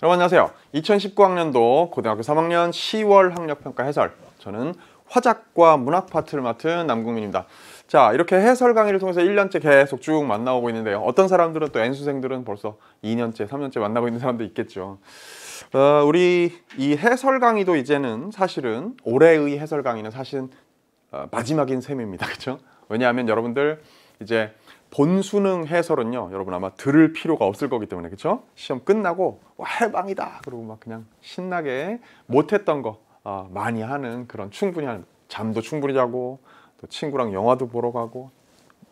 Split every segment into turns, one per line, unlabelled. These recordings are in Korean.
여러분 안녕하세요. 2019학년도 고등학교 3학년 10월 학력평가 해설, 저는 화작과 문학 파트를 맡은 남궁민입니다. 자, 이렇게 해설 강의를 통해서 1년째 계속 쭉 만나오고 있는데요. 어떤 사람들은 또 N수생들은 벌써 2년째, 3년째 만나고 있는 사람도 있겠죠. 우리 이 해설 강의도 이제는 사실은 올해의 해설 강의는 사실은 마지막인 셈입니다. 그렇죠? 왜냐하면 여러분들 이제 본 수능 해설은요, 여러분 아마 들을 필요가 없을 거기 때문에, 그렇죠? 시험 끝나고 와, 해방이다 그러고 막 그냥 신나게 못했던 거 많이 하는, 그런 충분히 하는, 잠도 충분히 자고 또 친구랑 영화도 보러 가고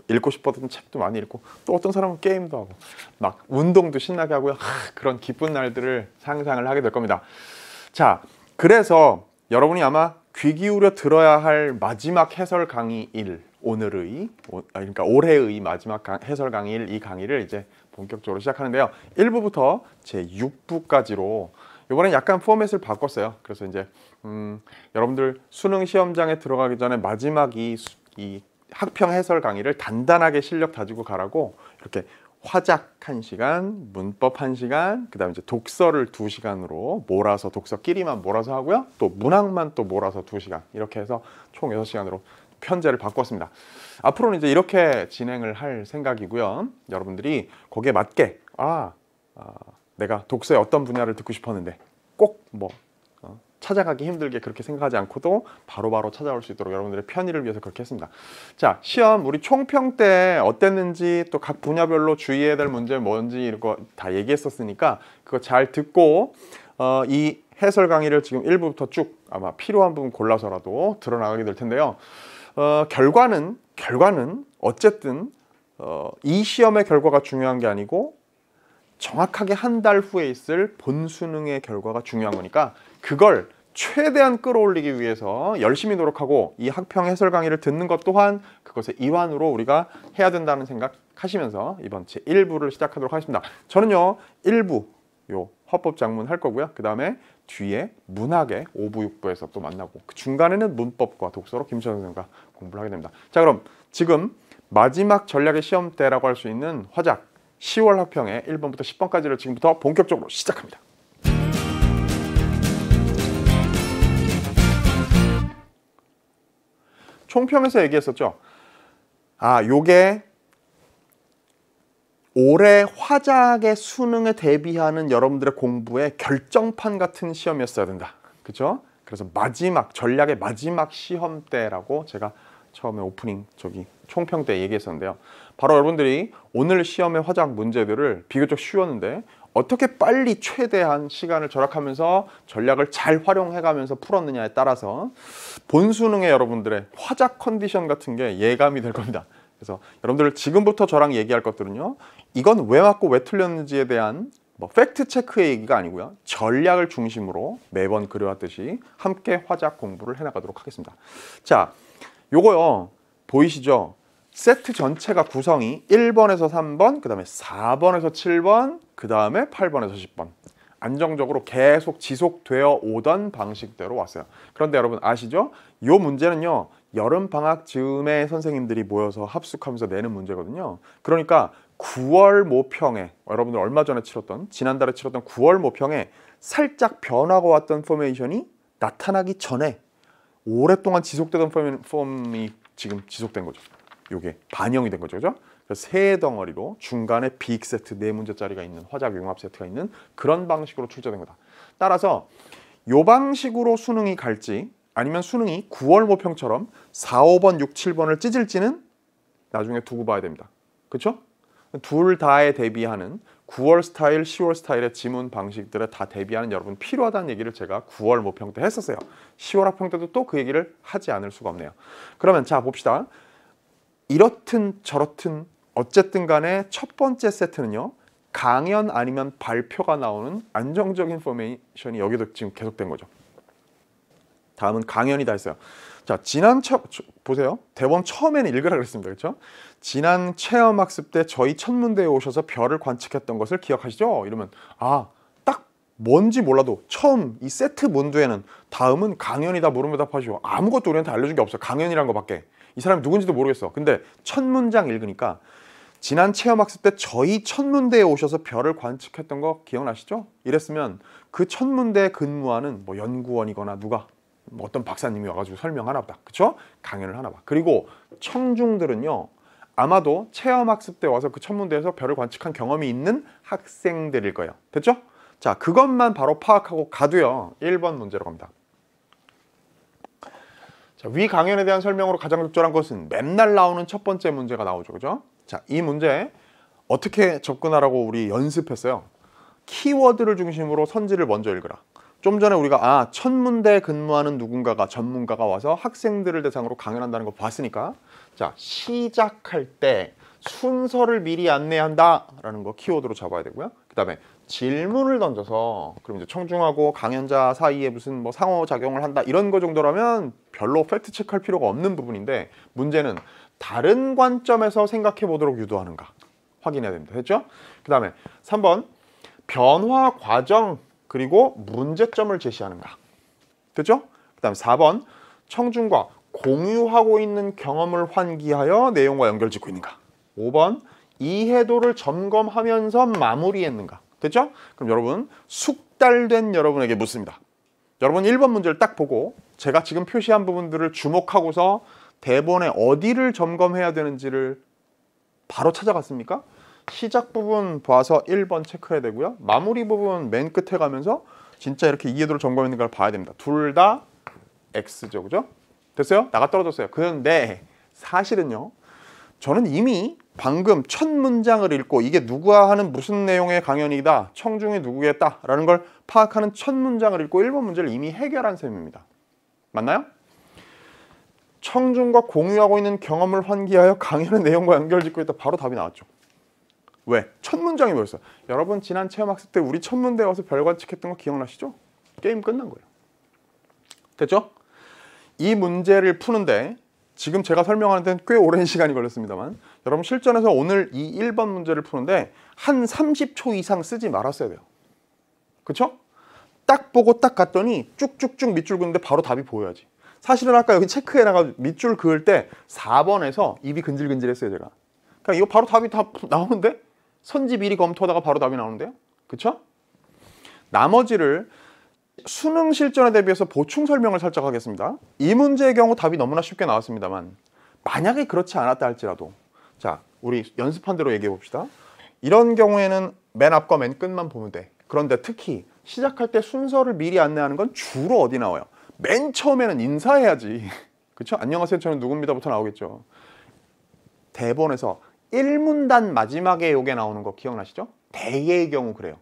읽고 싶었던 책도 많이 읽고, 또 어떤 사람은 게임도 하고 막 운동도 신나게 하고요. 그런 기쁜 날들을 상상을 하게 될 겁니다. 자, 그래서 여러분이 아마 귀 기울여 들어야 할 마지막 해설 강의일, 오늘의, 그러니까 올해의 마지막 해설 강의일, 이 강의를 이제 본격적으로 시작하는데요. 1부부터 제 6부까지로 이번엔 약간 포맷을 바꿨어요. 그래서 이제 여러분들 수능 시험장에 들어가기 전에 마지막 이 학평 해설 강의를 단단하게 실력 다지고 가라고 이렇게 화작 1시간, 문법 1시간, 그 다음에 이제 독서를 2시간으로 몰아서, 독서끼리만 몰아서 하고요. 또 문학만 또 몰아서 2시간, 이렇게 해서 총 6시간으로 편제를 바꿨습니다. 앞으로는 이제 이렇게 진행을 할 생각이고요. 여러분들이 거기에 맞게 내가 독서의 어떤 분야를 듣고 싶었는데 꼭 찾아가기 힘들게 그렇게 생각하지 않고도 바로바로 찾아올 수 있도록 여러분들의 편의를 위해서 그렇게 했습니다. 자, 시험 우리 총평 때 어땠는지, 또 각 분야별로 주의해야 될 문제 뭔지 이런 거 다 얘기했었으니까 그거 잘 듣고 이 해설 강의를 지금 1부부터 쭉 아마 필요한 부분 골라서라도 들어나가게 될 텐데요. 결과는 어쨌든 이 시험의 결과가 중요한 게 아니고 정확하게 한 달 후에 있을 본 수능의 결과가 중요한 거니까, 그걸 최대한 끌어올리기 위해서 열심히 노력하고 이 학평 해설 강의를 듣는 것 또한 그것의 이완으로 우리가 해야 된다는 생각 하시면서 이번 제 1부를 시작하도록 하겠습니다. 저는요 1부 화법 작문 할 거고요. 그 다음에 뒤에 문학의 5부, 6부에서 또 만나고, 그 중간에는 문법과 독서로 김철 선생님과 공부를 하게 됩니다. 자, 그럼 지금 마지막 전략의 시험 때라고 할 수 있는 화작 10월 학평의 1번부터 10번까지를 지금부터 본격적으로 시작합니다. 총평에서 얘기했었죠. 요게 올해 화작의 수능에 대비하는 여러분들의 공부의 결정판 같은 시험이었어야 된다. 그렇죠? 그래서 마지막 전략의 마지막 시험 때라고 제가 처음에 오프닝 총평 때 얘기했었는데요. 바로 여러분들이 오늘 시험의 화작 문제들을 비교적 쉬웠는데 어떻게 빨리 최대한 시간을 절약하면서 전략을 잘 활용해가면서 풀었느냐에 따라서 본 수능의 여러분들의 화작 컨디션 같은 게 예감이 될 겁니다. 그래서 여러분들 지금부터 저랑 얘기할 것들은요, 이건 왜 맞고 왜 틀렸는지에 대한 팩트 체크의 얘기가 아니고요, 전략을 중심으로 매번 그려왔듯이 함께 화작 공부를 해나가도록 하겠습니다. 자, 요거요 보이시죠? 세트 전체가 구성이 1번에서 3번, 그 다음에 4번에서 7번, 그 다음에 8번에서 10번 안정적으로 계속 지속되어 오던 방식대로 왔어요. 그런데 여러분 아시죠? 요 문제는요 여름방학 즈음에 선생님들이 모여서 합숙하면서 내는 문제거든요. 그러니까 9월 모평에, 여러분들 얼마 전에 지난달에 치렀던 9월 모평에 살짝 변화가 왔던 포메이션이 나타나기 전에 오랫동안 지속되던 폼이 지금 지속된 거죠. 요게 반영이 된 거죠. 그죠? 그래서 세 덩어리로 중간에 빅 세트 4문제짜리가 있는, 화작 융합 세트가 있는 그런 방식으로 출제된 거다. 따라서 요 방식으로 수능이 갈지 아니면 수능이 9월 모평처럼 4, 5번, 6, 7번을 찢을지는 나중에 두고 봐야 됩니다. 그렇죠? 둘 다에 대비하는 9월 스타일, 10월 스타일의 지문 방식들에 다 대비하는 여러분 필요하다는 얘기를 제가 9월 모평 때 했었어요. 10월 학평 때도 또 그 얘기를 하지 않을 수가 없네요. 그러면 자 봅시다. 이렇든 저렇든 어쨌든 간에 첫 번째 세트는요, 강연 아니면 발표가 나오는 안정적인 포메이션이 여기도 지금 계속된 거죠. 다음은 강연이다 했어요. 자, 보세요. 대본 처음에는 읽으라 그랬습니다. 그렇죠? 지난 체험학습 때 저희 첫 문대에 오셔서 별을 관측했던 것을 기억하시죠? 이러면 딱 뭔지 몰라도 처음 이 세트 문두에는 다음은 강연이다 물으면 답하시오. 아무것도 우리한테 알려준 게 없어요. 강연이란 거밖에. 이 사람이 누군지도 모르겠어. 근데 첫 문장 읽으니까 지난 체험학습 때 저희 천문대에 오셔서 별을 관측했던 거 기억나시죠? 이랬으면 그 천문대에 근무하는 뭐 연구원이거나 누가 뭐 어떤 박사님이 와가지고 설명하나 보다. 그쵸? 강연을 하나 봐. 그리고 청중들은요, 아마도 체험학습 때 와서 그 천문대에서 별을 관측한 경험이 있는 학생들일 거예요. 됐죠? 자, 그것만 바로 파악하고 가도요, 1번 문제로 갑니다. 자, 위 강연에 대한 설명으로 가장 적절한 것은 맨날 나오는 첫 번째 문제가 나오죠. 그죠? 자, 이 문제 어떻게 접근하라고 우리 연습했어요. 키워드를 중심으로 선지를 먼저 읽으라. 좀 전에 우리가 천문대에 근무하는 누군가가, 전문가가 와서 학생들을 대상으로 강연한다는 거 봤으니까, 자, 시작할 때 순서를 미리 안내한다 라는 거 키워드로 잡아야 되고요. 그 다음에 질문을 던져서, 그럼 이제 청중하고 강연자 사이에 무슨 뭐 상호작용을 한다 이런 거 정도라면 별로 팩트 체크할 필요가 없는 부분인데, 문제는 다른 관점에서 생각해 보도록 유도하는가 확인해야 됩니다. 됐죠? 그 다음에 3번 변화 과정 그리고 문제점을 제시하는가. 됐죠? 그 다음에 4번 청중과 공유하고 있는 경험을 환기하여 내용과 연결짓고 있는가. 5번 이해도를 점검하면서 마무리했는가. 됐죠? 그럼 여러분, 숙달된 여러분에게 묻습니다. 여러분 1번 문제를 딱 보고 제가 지금 표시한 부분들을 주목하고서 대본에 어디를 점검해야 되는지를 바로 찾아갔습니까? 시작 부분 봐서 1번 체크해야 되고요. 마무리 부분 맨 끝에 가면서 진짜 이렇게 이해도를 점검했는가를 봐야 됩니다. 둘 다 X죠. 그죠? 됐어요? 나가 떨어졌어요. 그런데 사실은요, 저는 이미 방금 첫 문장을 읽고 이게 누가 하는 무슨 내용의 강연이다, 청중이 누구겠다라는 걸 파악하는 첫 문장을 읽고 1번 문제를 이미 해결한 셈입니다. 맞나요? 청중과 공유하고 있는 경험을 환기하여 강연의 내용과 연결짓고 있다. 바로 답이 나왔죠. 왜? 첫 문장이 뭐였어요? 여러분 지난 체험학습 때 우리 천문대에 와서 별 관측했던 거 기억나시죠? 게임 끝난 거예요. 됐죠? 이 문제를 푸는데 지금 제가 설명하는 데는 꽤 오랜 시간이 걸렸습니다만, 여러분 실전에서 오늘 이 1번 문제를 푸는데 한 30초 이상 쓰지 말았어야 돼요. 그쵸? 딱 보고 딱 갔더니 쭉쭉쭉 밑줄 그는데 바로 답이 보여야지. 사실은 아까 여기 체크해놔가지고 밑줄 그을 때 4번에서 입이 근질근질했어요 제가. 그러니까 이거 바로 답이 다 나오는데? 선지 미리 검토하다가 바로 답이 나오는데요? 그쵸? 나머지를 수능 실전에 대비해서 보충 설명을 살짝 하겠습니다. 이 문제의 경우 답이 너무나 쉽게 나왔습니다만, 만약에 그렇지 않았다 할지라도, 자, 우리 연습한 대로 얘기해 봅시다. 이런 경우에는 맨 앞과 맨 끝만 보면 돼. 그런데 특히 시작할 때 순서를 미리 안내하는 건 주로 어디 나와요? 맨 처음에는 인사해야지. 그쵸? 안녕하세요, 저는 누굽니다부터 나오겠죠. 대본에서 1문단 마지막에 요게 나오는 거 기억나시죠? 대개의 경우 그래요.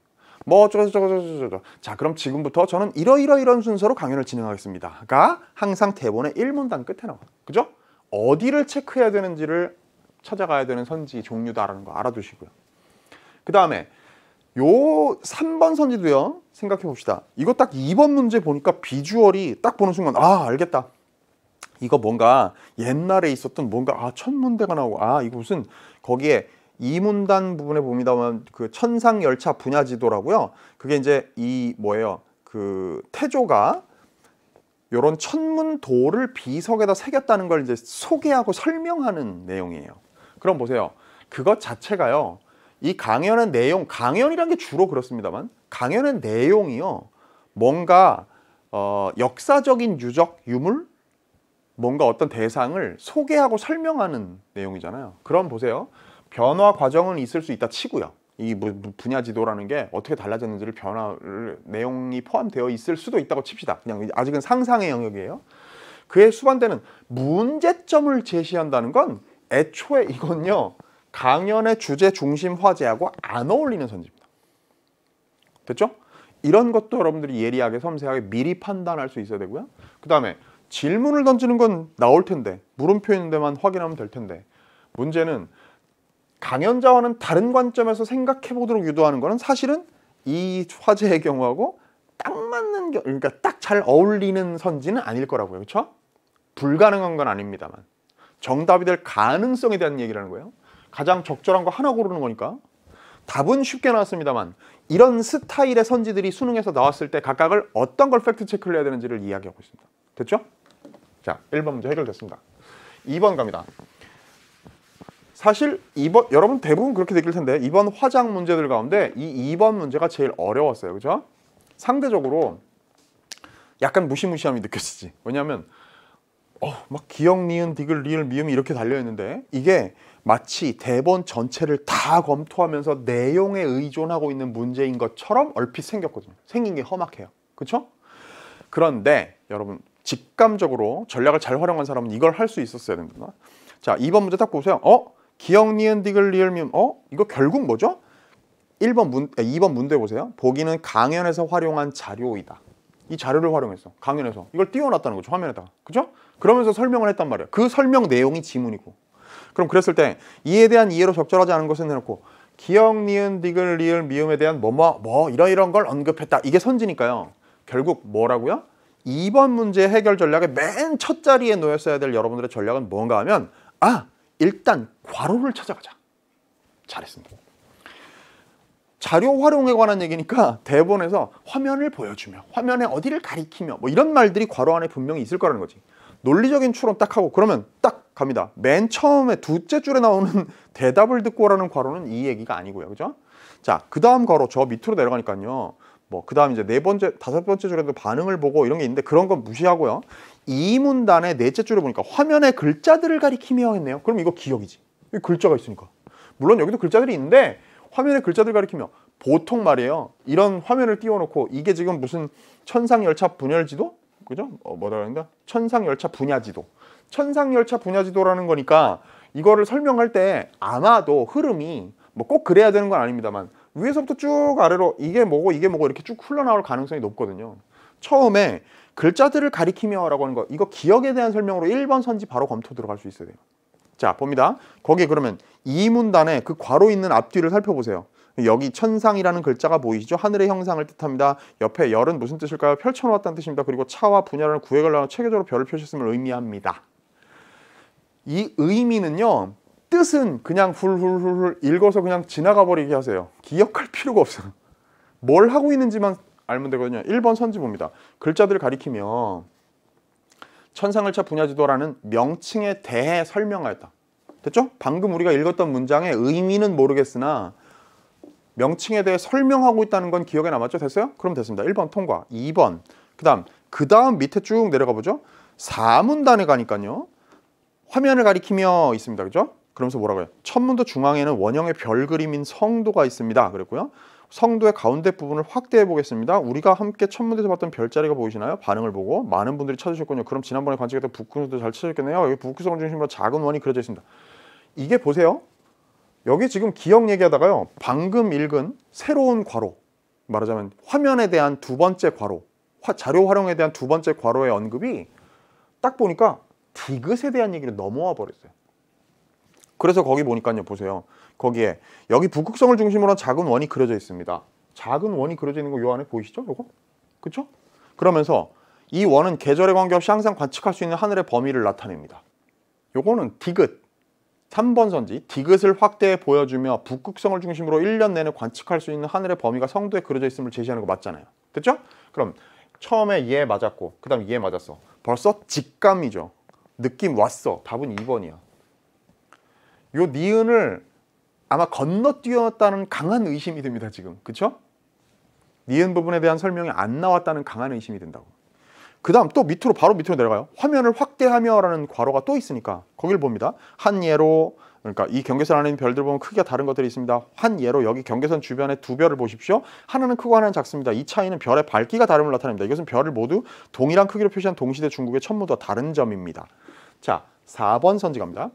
뭐 어쩌고저쩌고. 자, 그럼 지금부터 저는 이런 순서로 강연을 진행하겠습니다가 항상 대본의 1문단 끝에 나와. 그죠? 어디를 체크해야 되는지를 찾아가야 되는 선지 종류다라는 거 알아두시고요. 그 다음에 요 3번 선지도요, 생각해 봅시다. 이거 딱 2번 문제 보니까 비주얼이 딱 보는 순간 알겠다. 이거 뭔가 옛날에 있었던 뭔가 천문대가 나오고 이거 무슨 거기에 2문단 부분에 봅니다만 그 천상열차 분야지도라고요. 그게 이제 이 뭐예요? 그 태조가 요런 천문도를 비석에다 새겼다는 걸 이제 소개하고 설명하는 내용이에요. 그럼 보세요. 그것 자체가요, 이 강연의 내용, 강연이란 게 주로 그렇습니다만 강연의 내용이요, 뭔가 역사적인 유적, 유물, 뭔가 어떤 대상을 소개하고 설명하는 내용이잖아요. 그럼 보세요. 변화 과정은 있을 수 있다 치고요. 이 분야 지도라는 게 어떻게 달라졌는지를 변화를 내용이 포함되어 있을 수도 있다고 칩시다. 그냥 아직은 상상의 영역이에요. 그에 수반되는 문제점을 제시한다는 건 애초에 이건요, 강연의 주제 중심 화제하고 안 어울리는 선지입니다. 됐죠? 이런 것도 여러분들이 예리하게 섬세하게 미리 판단할 수 있어야 되고요. 그 다음에 질문을 던지는 건 나올 텐데, 물음표 있는 데만 확인하면 될 텐데, 문제는 강연자와는 다른 관점에서 생각해 보도록 유도하는 거는 사실은 이 화제의 경우하고 딱 맞는, 그러니까 딱 잘 어울리는 선지는 아닐 거라고요. 그렇죠? 불가능한 건 아닙니다만 정답이 될 가능성에 대한 얘기라는 거예요. 가장 적절한 거 하나 고르는 거니까. 답은 쉽게 나왔습니다만 이런 스타일의 선지들이 수능에서 나왔을 때 각각을 어떤 걸 팩트 체크를 해야 되는지를 이야기하고 있습니다. 됐죠? 자, 1번 문제 해결됐습니다. 2번 갑니다. 사실 여러분 대부분 그렇게 느낄 텐데 이번 화작 문제들 가운데 이 2번 문제가 제일 어려웠어요. 그죠? 상대적으로 약간 무시무시함이 느껴지지. 왜냐하면 막 기역, 니은, 디귿, 리을, 미음이 이렇게 달려있는데 이게 마치 대본 전체를 다 검토하면서 내용에 의존하고 있는 문제인 것처럼 얼핏 생겼거든요. 생긴 게 험악해요. 그렇죠? 그런데 여러분 직감적으로 전략을 잘 활용한 사람은 이걸 할 수 있었어야 됩니다. 자, 2번 문제 딱 보세요. 기역, 니은, 디귿, 리을, 미음. 이거 결국 뭐죠? 2번 문제 보세요. 보기는 강연에서 활용한 자료이다. 이 자료를 활용해서 강연에서 이걸 띄워놨다는 거죠. 화면에다가. 그죠? 그러면서 설명을 했단 말이에요. 그 설명 내용이 지문이고. 그럼 그랬을 때 이에 대한 이해로 적절하지 않은 것을 내놓고 기역, 니은, 디귿, 리을, 미음에 대한 이런 걸 언급했다. 이게 선지니까요. 결국 뭐라고요? 2번 문제 해결 전략의 맨 첫 자리에 놓였어야 될 여러분들의 전략은 뭔가 하면 일단 괄호를 찾아가자. 잘했습니다. 자료 활용에 관한 얘기니까 대본에서 화면을 보여주며 화면에 어디를 가리키며 뭐 이런 말들이 괄호 안에 분명히 있을 거라는 거지. 논리적인 추론 딱 하고 그러면 딱 갑니다. 맨 처음에 두째 줄에 나오는 대답을 듣고 오라는 괄호는 이 얘기가 아니고요. 그죠? 자, 그 다음 괄호 저 밑으로 내려가니까요. 그 다음 이제 4번째, 5번째 줄에도 반응을 보고 이런 게 있는데 그런 건 무시하고요. 이 문단의 4째 줄에 보니까 화면에 글자들을 가리키며 했네요. 그럼 이거 기억이지. 여기 글자가 있으니까. 물론 여기도 글자들이 있는데 화면에 글자들 가리키며 보통 말이에요. 이런 화면을 띄워놓고 이게 지금 무슨 천상열차 분열지도? 그죠? 뭐라 그러는가? 천상열차 분야지도. 천상열차 분야지도라는 거니까 이거를 설명할 때 아마도 흐름이 뭐 꼭 그래야 되는 건 아닙니다만 위에서부터 쭉 아래로 이게 뭐고 이렇게 쭉 흘러나올 가능성이 높거든요. 처음에 글자들을 가리키며 라고 하는 거 이거 기억에 대한 설명으로 1번 선지 바로 검토 들어갈 수 있어야 돼요. 자, 봅니다. 거기에 그러면 이 문단에 그 괄호 있는 앞뒤를 살펴보세요. 여기 천상이라는 글자가 보이시죠? 하늘의 형상을 뜻합니다. 옆에 열은 무슨 뜻일까요? 펼쳐놓았다는 뜻입니다. 그리고 차와 분야라는 구획을 나눠 체계적으로 별을 표시했음을 의미합니다. 이 의미는요. 뜻은 그냥 훌훌훌훌 읽어서 그냥 지나가 버리게 하세요. 기억할 필요가 없어요. 뭘 하고 있는지만 알면 되거든요. 1번 선지 봅니다. 글자들을 가리키며 천상열차 분야지도라는 명칭에 대해 설명하였다. 됐죠? 방금 우리가 읽었던 문장의 의미는 모르겠으나 명칭에 대해 설명하고 있다는 건 기억에 남았죠? 됐어요? 그럼 됐습니다. 1번 통과. 2번. 그 다음 밑에 쭉 내려가 보죠. 4문단에 가니까요. 화면을 가리키며 있습니다. 그죠? 그러면서 뭐라고 해요? 첫 문도 중앙에는 원형의 별 그림인 성도가 있습니다. 그랬고요. 성도의 가운데 부분을 확대해 보겠습니다. 우리가 함께 첫 문제에서 봤던 별자리가 보이시나요? 반응을 보고 많은 분들이 찾으셨군요. 그럼 지난번에 관측했던 북극성도 잘 찾으셨겠네요. 여기 북극성을 중심으로 작은 원이 그려져 있습니다. 이게 보세요. 여기 지금 기억 얘기하다가요. 방금 읽은 새로운 괄호, 말하자면 화면에 대한 두 번째 괄호, 자료 활용에 대한 두 번째 괄호의 언급이 딱 보니까 디귿에 대한 얘기를 넘어와 버렸어요. 그래서 거기 보니까요. 보세요. 거기에 여기 북극성을 중심으로 한 작은 원이 그려져 있습니다. 작은 원이 그려져 있는 거 요 안에 보이시죠? 요거? 그쵸? 그러면서 이 원은 계절에 관계없이 항상 관측할 수 있는 하늘의 범위를 나타냅니다. 요거는 디귿. 3번 선지 디귿을 확대해 보여주며 북극성을 중심으로 1년 내내 관측할 수 있는 하늘의 범위가 성도에 그려져 있음을 제시하는 거 맞잖아요. 됐죠? 그럼 처음에 얘 맞았고 그 다음 얘 맞았어. 벌써 직감이죠. 느낌 왔어. 답은 2번이야. 요 니은을 아마 건너뛰었다는 강한 의심이 듭니다. 지금. 그쵸? 니은 부분에 대한 설명이 안 나왔다는 강한 의심이 든다고. 그 다음 또 바로 밑으로 내려가요. 화면을 확대하며 라는 괄호가 또 있으니까 거길 봅니다. 한 예로, 그러니까 이 경계선 안에 있는 별들 보면 크기가 다른 것들이 있습니다. 한 예로 여기 경계선 주변에 두 별을 보십시오. 하나는 크고 하나는 작습니다. 이 차이는 별의 밝기가 다름을 나타냅니다. 이것은 별을 모두 동일한 크기로 표시한 동시대 중국의 천무도와 다른 점입니다. 자, 4번 선지 갑니다.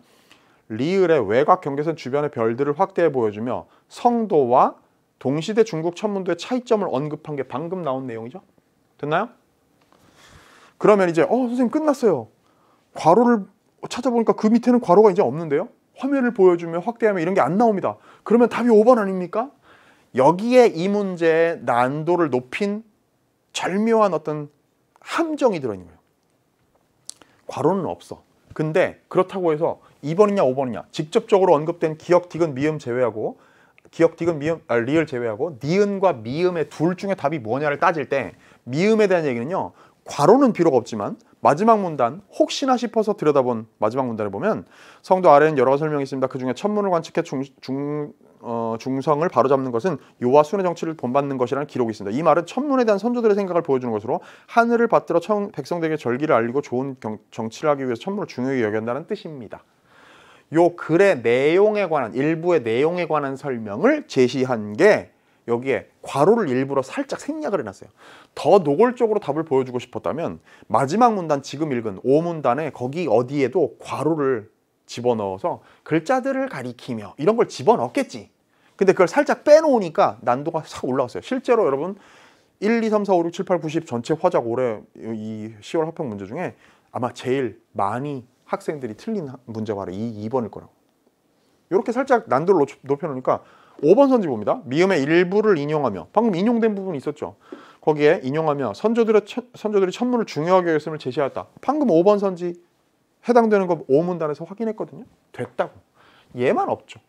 리을의 외곽 경계선 주변의 별들을 확대해 보여주며 성도와 동시대 중국 천문도의 차이점을 언급한 게 방금 나온 내용이죠. 됐나요? 그러면 이제 선생님 끝났어요. 괄호를 찾아보니까 그 밑에는 괄호가 이제 없는데요. 화면을 보여주며 확대하며 이런 게 안 나옵니다. 그러면 답이 5번 아닙니까? 여기에 이 문제의 난도를 높인 절묘한 어떤 함정이 들어있는 거예요. 괄호는 없어. 근데 그렇다고 해서 2번이냐 5번이냐 직접적으로 언급된 기역, 디귿, 미음 제외하고 기역, 디귿, 미음, 리을 제외하고 니은과 미음의 둘 중에 답이 뭐냐를 따질 때 미음에 대한 얘기는요. 괄호는 비록 없지만 마지막 문단 혹시나 싶어서 들여다본 마지막 문단을 보면 성도 아래는 여러 설명이 있습니다. 그 중에 천문을 관측해 중성을 바로잡는 것은 요와 순의 정치를 본받는 것이라는 기록이 있습니다. 이 말은 천문에 대한 선조들의 생각을 보여주는 것으로 하늘을 받들어 백성들에게 절기를 알리고 좋은 정치를 하기 위해서 천문을 중요히 여긴다는 뜻입니다. 요 글의 내용에 관한 일부의 내용에 관한 설명을 제시한 게 여기에 괄호를 일부러 살짝 생략을 해놨어요. 더 노골적으로 답을 보여주고 싶었다면 마지막 문단 지금 읽은 5문단에 거기 어디에도 괄호를 집어넣어서 글자들을 가리키며 이런 걸 집어넣겠지. 근데 그걸 살짝 빼놓으니까 난도가 싹 올라갔어요. 실제로 여러분 1, 2, 3, 4, 5, 6, 7, 8, 90 전체 화작 올해 이 10월 합격 문제 중에 아마 제일 많이 학생들이 틀린 문제가 바로 이 2번일 거라고. 이렇게 살짝 난도를 높여놓으니까 5번 선지 봅니다. 미음의 일부를 인용하며 방금 인용된 부분이 있었죠. 거기에 인용하며 선조들이 천문을 중요하게 여겼음을 제시하였다. 방금 5번 선지 해당되는 거 5문단에서 확인했거든요. 됐다고. 얘만 없죠.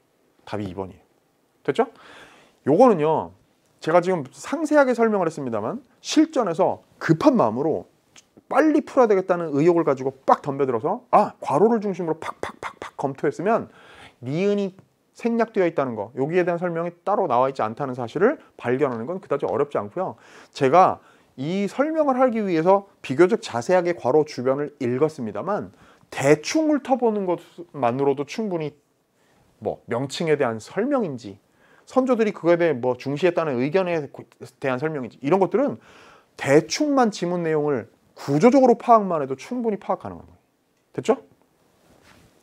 답이 2번이에요. 됐죠? 요거는요. 제가 지금 상세하게 설명을 했습니다만 실전에서 급한 마음으로 빨리 풀어야 되겠다는 의욕을 가지고 빡 덤벼들어서 괄호를 중심으로 팍팍팍팍 검토했으면 니은이 생략되어 있다는 거, 여기에 대한 설명이 따로 나와 있지 않다는 사실을 발견하는 건 그다지 어렵지 않고요. 제가 이 설명을 하기 위해서 비교적 자세하게 괄호 주변을 읽었습니다만 대충 훑어보는 것만으로도 충분히 뭐 명칭에 대한 설명인지 선조들이 그거에 대해 뭐 중시했다는 의견에 대한 설명인지 이런 것들은 대충만 지문 내용을 구조적으로 파악만 해도 충분히 파악 가능한 거예요. 됐죠?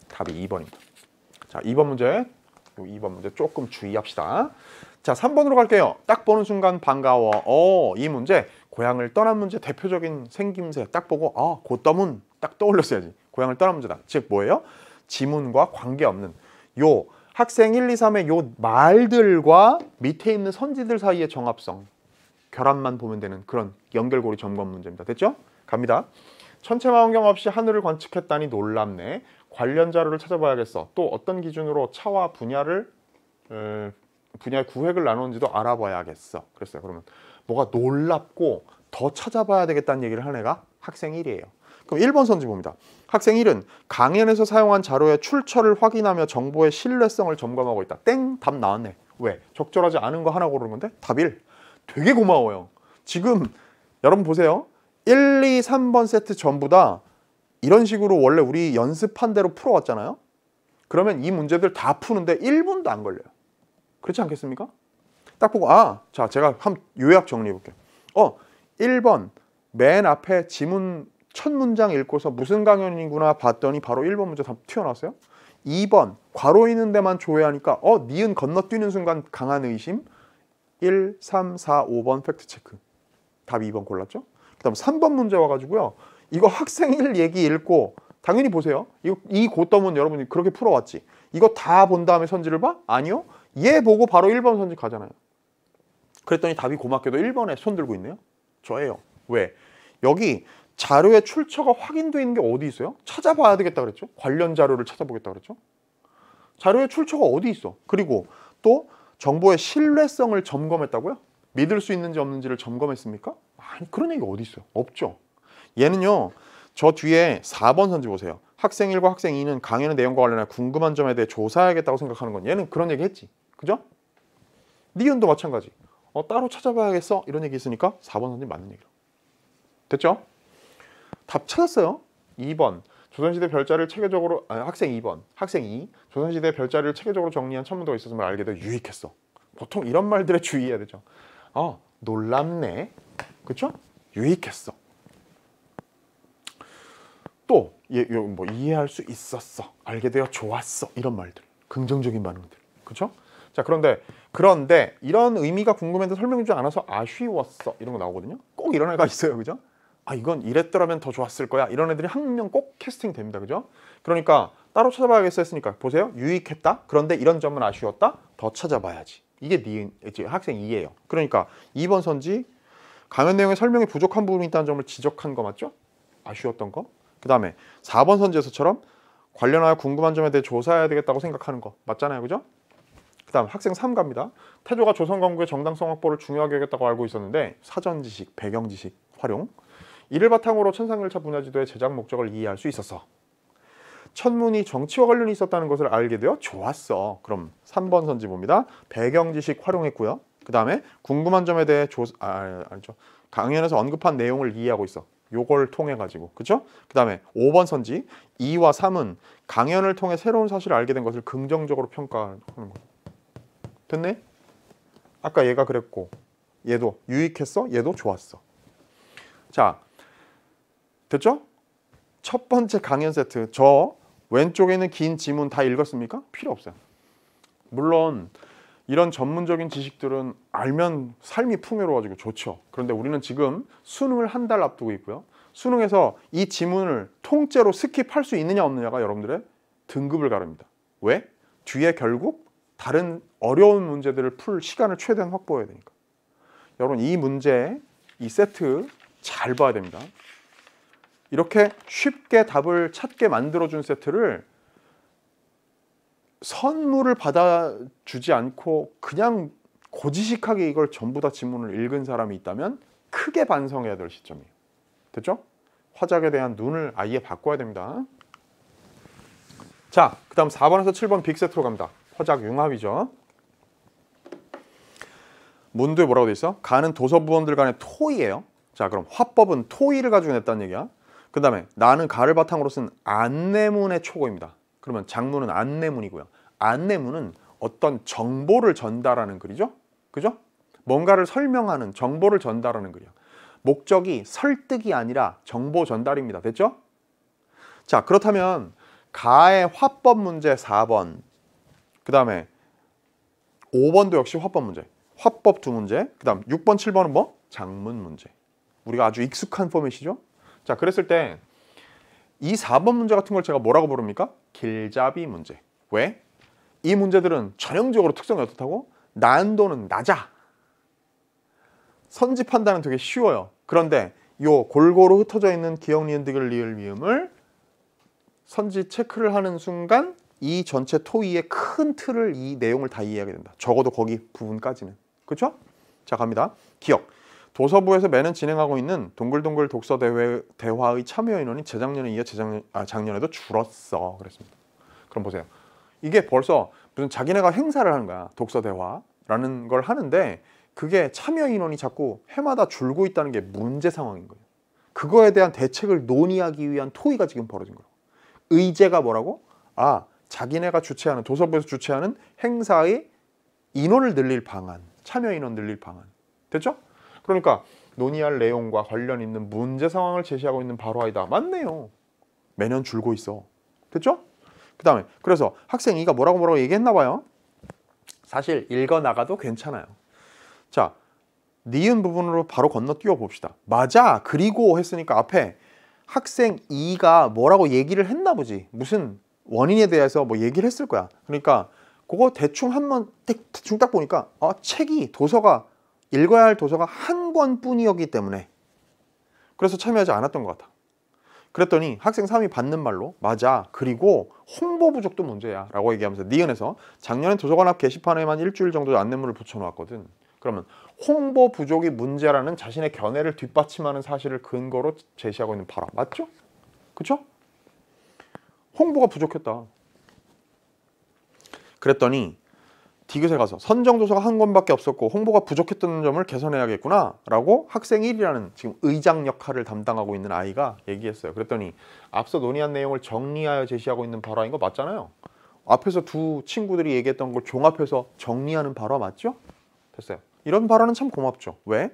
답이 2번입니다. 자, 2번 문제. 2번 문제 조금 주의합시다. 자, 3번으로 갈게요. 딱 보는 순간 반가워. 이 문제 고향을 떠난 문제 대표적인 생김새 딱 보고 고떠문 딱 떠올렸어야지. 고향을 떠난 문제다. 즉 뭐예요? 지문과 관계없는 요 학생 1, 2, 3의 요 말들과 밑에 있는 선지들 사이의 정합성 결합만 보면 되는 그런 연결고리 점검 문제입니다. 됐죠? 갑니다. 천체망원경 없이 하늘을 관측했다니 놀랍네. 관련 자료를 찾아봐야겠어. 또 어떤 기준으로 차와 분야의 구획을 나누는지도 알아봐야겠어. 그랬어요. 그러면 뭐가 놀랍고 더 찾아봐야 되겠다는 얘기를 한 애가 학생 1이에요. 그럼 1번 선지 봅니다. 학생 1은 강연에서 사용한 자료의 출처를 확인하며 정보의 신뢰성을 점검하고 있다. 땡! 답 나왔네. 왜? 적절하지 않은 거 하나 고르는 건데? 답 1. 되게 고마워요. 지금 여러분 보세요. 1, 2, 3번 세트 전부 다 이런 식으로 원래 우리 연습한 대로 풀어왔잖아요. 그러면 이 문제들 다 푸는데 1분도 안 걸려요. 그렇지 않겠습니까? 딱 보고 자 제가 한번 요약 정리해 볼게요. 1번 맨 앞에 지문 첫 문장 읽고서 무슨 강연이구나 봤더니 바로 1번 문제 다 튀어나왔어요. 2번 괄호 있는 데만 조회하니까 니은 건너뛰는 순간 강한 의심. 1, 3, 4, 5번 팩트체크. 답 2번 골랐죠? 그 다음 3번 문제 와가지고요. 이거 학생 1 얘기 읽고 당연히 보세요. 이 고떠문 여러분이 그렇게 풀어왔지. 이거 다 본 다음에 선지를 봐? 아니요. 얘 보고 바로 1번 선지 가잖아요. 그랬더니 답이 고맙게도 1번에 손 들고 있네요. 저예요. 왜? 여기 자료의 출처가 확인되어 있는 게 어디 있어요? 찾아봐야 되겠다 그랬죠. 관련 자료를 찾아보겠다 그랬죠. 자료의 출처가 어디 있어? 그리고 또 정보의 신뢰성을 점검했다고요? 믿을 수 있는지 없는지를 점검했습니까? 아니, 그런 얘기 어디 있어요? 없죠. 얘는요. 저 뒤에 4번 선지 보세요. 학생 1과 학생 2는 강연의 내용과 관련해 궁금한 점에 대해 조사해야겠다고 생각하는 건 얘는 그런 얘기 했지. 그죠? 니은도 마찬가지. 따로 찾아봐야겠어. 이런 얘기 있으니까 4번 선지 맞는 얘기로. 됐죠? 답 찾았어요. 2번. 조선시대 별자리를 체계적으로 학생 2번. 학생 2. 조선시대 별자리를 체계적으로 정리한 천문도가 있었음을 알게 돼 유익했어. 보통 이런 말들에 주의해야 되죠. 놀랍네. 그렇죠? 유익했어. 또 뭐 이해할 수 있었어. 알게 되어 좋았어. 이런 말들. 긍정적인 반응들. 그렇죠? 자, 그런데 이런 의미가 궁금했는데 설명해주지 않아서 아쉬웠어. 이런 거 나오거든요. 꼭 이런 애가 있어요. 그죠? 이건 이랬더라면 더 좋았을 거야. 이런 애들이 한 명 꼭 캐스팅 됩니다. 그죠? 그러니까 따로 찾아봐야겠어 했으니까 보세요. 유익했다. 그런데 이런 점은 아쉬웠다. 더 찾아봐야지. 이게 학생 2예요. 그러니까 2번 선지 강연 내용의 설명이 부족한 부분이 있다는 점을 지적한 거 맞죠? 아쉬웠던 거. 그 다음에 4번 선지에서처럼 관련하여 궁금한 점에 대해 조사해야 되겠다고 생각하는 거 맞잖아요. 그죠? 그 다음 학생 3 갑니다. 태조가 조선 건국의 정당성 확보를 중요하게 여겼다고 알고 있었는데 사전 지식, 배경 지식 활용. 이를 바탕으로 천상열차 분야지도의 제작 목적을 이해할 수 있었어. 천문이 정치와 관련이 있었다는 것을 알게 되어 좋았어. 그럼 3번 선지 봅니다. 배경 지식 활용했고요. 그 다음에 궁금한 점에 대해 아니죠. 강연에서 언급한 내용을 이해하고 있어. 요걸 통해 가지고. 그쵸? 그 다음에 5번 선지 2와 3은 강연을 통해 새로운 사실을 알게 된 것을 긍정적으로 평가하는 거. 됐네? 아까 얘가 그랬고 얘도 유익했어. 얘도 좋았어. 자, 됐죠? 첫 번째 강연 세트. 저 왼쪽에 있는 긴 지문 다 읽었습니까? 필요 없어요. 물론 이런 전문적인 지식들은 알면 삶이 풍요로워지고 좋죠. 그런데 우리는 지금 수능을 한 달 앞두고 있고요. 수능에서 이 지문을 통째로 스킵할 수 있느냐 없느냐가 여러분들의 등급을 가릅니다. 왜? 뒤에 결국 다른 어려운 문제들을 풀 시간을 최대한 확보해야 되니까. 여러분 이 문제, 이 세트 잘 봐야 됩니다. 이렇게 쉽게 답을 찾게 만들어준 세트를 선물을 받아주지 않고 그냥 고지식하게 이걸 전부 다 지문을 읽은 사람이 있다면 크게 반성해야 될 시점이에요. 됐죠? 화작에 대한 눈을 아예 바꿔야 됩니다. 자, 그 다음 4번에서 7번 빅세트로 갑니다. 화작 융합이죠. 문도에 뭐라고 돼 있어? 가는 도서부원들 간의 토의예요. 자, 그럼 화법은 토의를 가지고 냈다는 얘기야. 그 다음에 나는 가를 바탕으로 쓴 안내문의 초고입니다. 그러면 장문은 안내문이고요. 안내문은 어떤 정보를 전달하는 글이죠. 그죠? 뭔가를 설명하는 정보를 전달하는 글이야. 목적이 설득이 아니라 정보 전달입니다. 됐죠? 자, 그렇다면 가의 화법 문제 4번, 그 다음에 5번도 역시 화법 문제, 화법 2문제, 그 다음 6번, 7번은 뭐? 장문 문제. 우리가 아주 익숙한 포맷이죠. 자, 그랬을 때 이 4번 문제 같은 걸 제가 뭐라고 부릅니까? 길잡이 문제. 왜? 이 문제들은 전형적으로 특성이 어떻다고? 난도는 낮아. 선지 판단은 되게 쉬워요. 그런데 요 골고루 흩어져 있는 기역, 니은, 디귿, 리을, 미음을 선지 체크를 하는 순간 이 전체 토의의 큰 틀을, 이 내용을 다 이해하게 된다. 적어도 거기 부분까지는. 그렇죠? 자, 갑니다. 기억. 도서부에서 매년 진행하고 있는 동글동글 독서 대화의 참여 인원이 재작년에 이어 작년에도 줄었어. 그랬습니다. 그럼 보세요. 이게 벌써 무슨 자기네가 행사를 하는 거야. 독서 대화라는 걸 하는데 그게 참여 인원이 자꾸 해마다 줄고 있다는 게 문제 상황인 거예요. 그거에 대한 대책을 논의하기 위한 토의가 지금 벌어진 거예요. 의제가 뭐라고? 아, 자기네가 주최하는, 도서부에서 주최하는 행사의 인원을 늘릴 방안, 참여 인원 늘릴 방안. 됐죠? 그러니까 논의할 내용과 관련 있는 문제 상황을 제시하고 있는 발화이다. 맞네요. 매년 줄고 있어. 됐죠? 그 다음에 그래서 학생 이가 뭐라고 얘기했나 봐요. 사실 읽어나가도 괜찮아요. 자, 니은 부분으로 바로 건너뛰어 봅시다. 맞아, 그리고 했으니까 앞에 학생 이가 뭐라고 얘기를 했나 보지. 무슨 원인에 대해서 뭐 얘기를 했을 거야. 그러니까 그거 대충 한번 대충 딱 보니까 책이, 도서가, 읽어야 할 도서가 한 권뿐이었기 때문에 그래서 참여하지 않았던 것 같아. 그랬더니 학생 3이 받는 말로 맞아, 그리고 홍보 부족도 문제야 라고 얘기하면서 니은에서 작년엔 도서관 앞 게시판에만 일주일 정도 안내문을 붙여놓았거든. 그러면 홍보 부족이 문제라는 자신의 견해를 뒷받침하는 사실을 근거로 제시하고 있는 발화. 맞죠? 그쵸? 홍보가 부족했다. 그랬더니 디귿에 가서 선정도서가 한 권밖에 없었고 홍보가 부족했던 점을 개선해야겠구나 라고 학생 1이라는 지금 의장 역할을 담당하고 있는 아이가 얘기했어요. 그랬더니 앞서 논의한 내용을 정리하여 제시하고 있는 발화인 거 맞잖아요. 앞에서 두 친구들이 얘기했던 걸 종합해서 정리하는 발화 맞죠? 됐어요. 이런 발화는 참 고맙죠. 왜?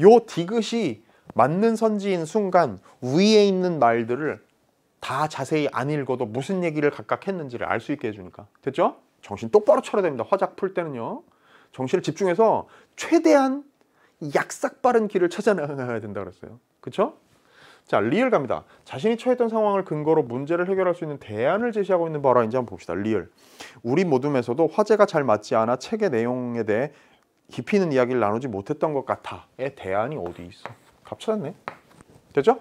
요 디귿이 맞는 선지인 순간 위에 있는 말들을 다 자세히 안 읽어도 무슨 얘기를 각각 했는지를 알 수 있게 해주니까. 됐죠? 정신 똑바로 차려야 됩니다. 화작 풀 때는요. 정신을 집중해서 최대한 약삭 빠른 길을 찾아나가야 된다 그랬어요. 그쵸? 자, 리을 갑니다. 자신이 처했던 상황을 근거로 문제를 해결할 수 있는 대안을 제시하고 있는 발화인지 한번 봅시다. 리을. 우리 모둠에서도 화제가 잘 맞지 않아 책의 내용에 대해 깊이 있는 이야기를 나누지 못했던 것 같아의 대안이 어디 있어? 갑 찾았네. 됐죠?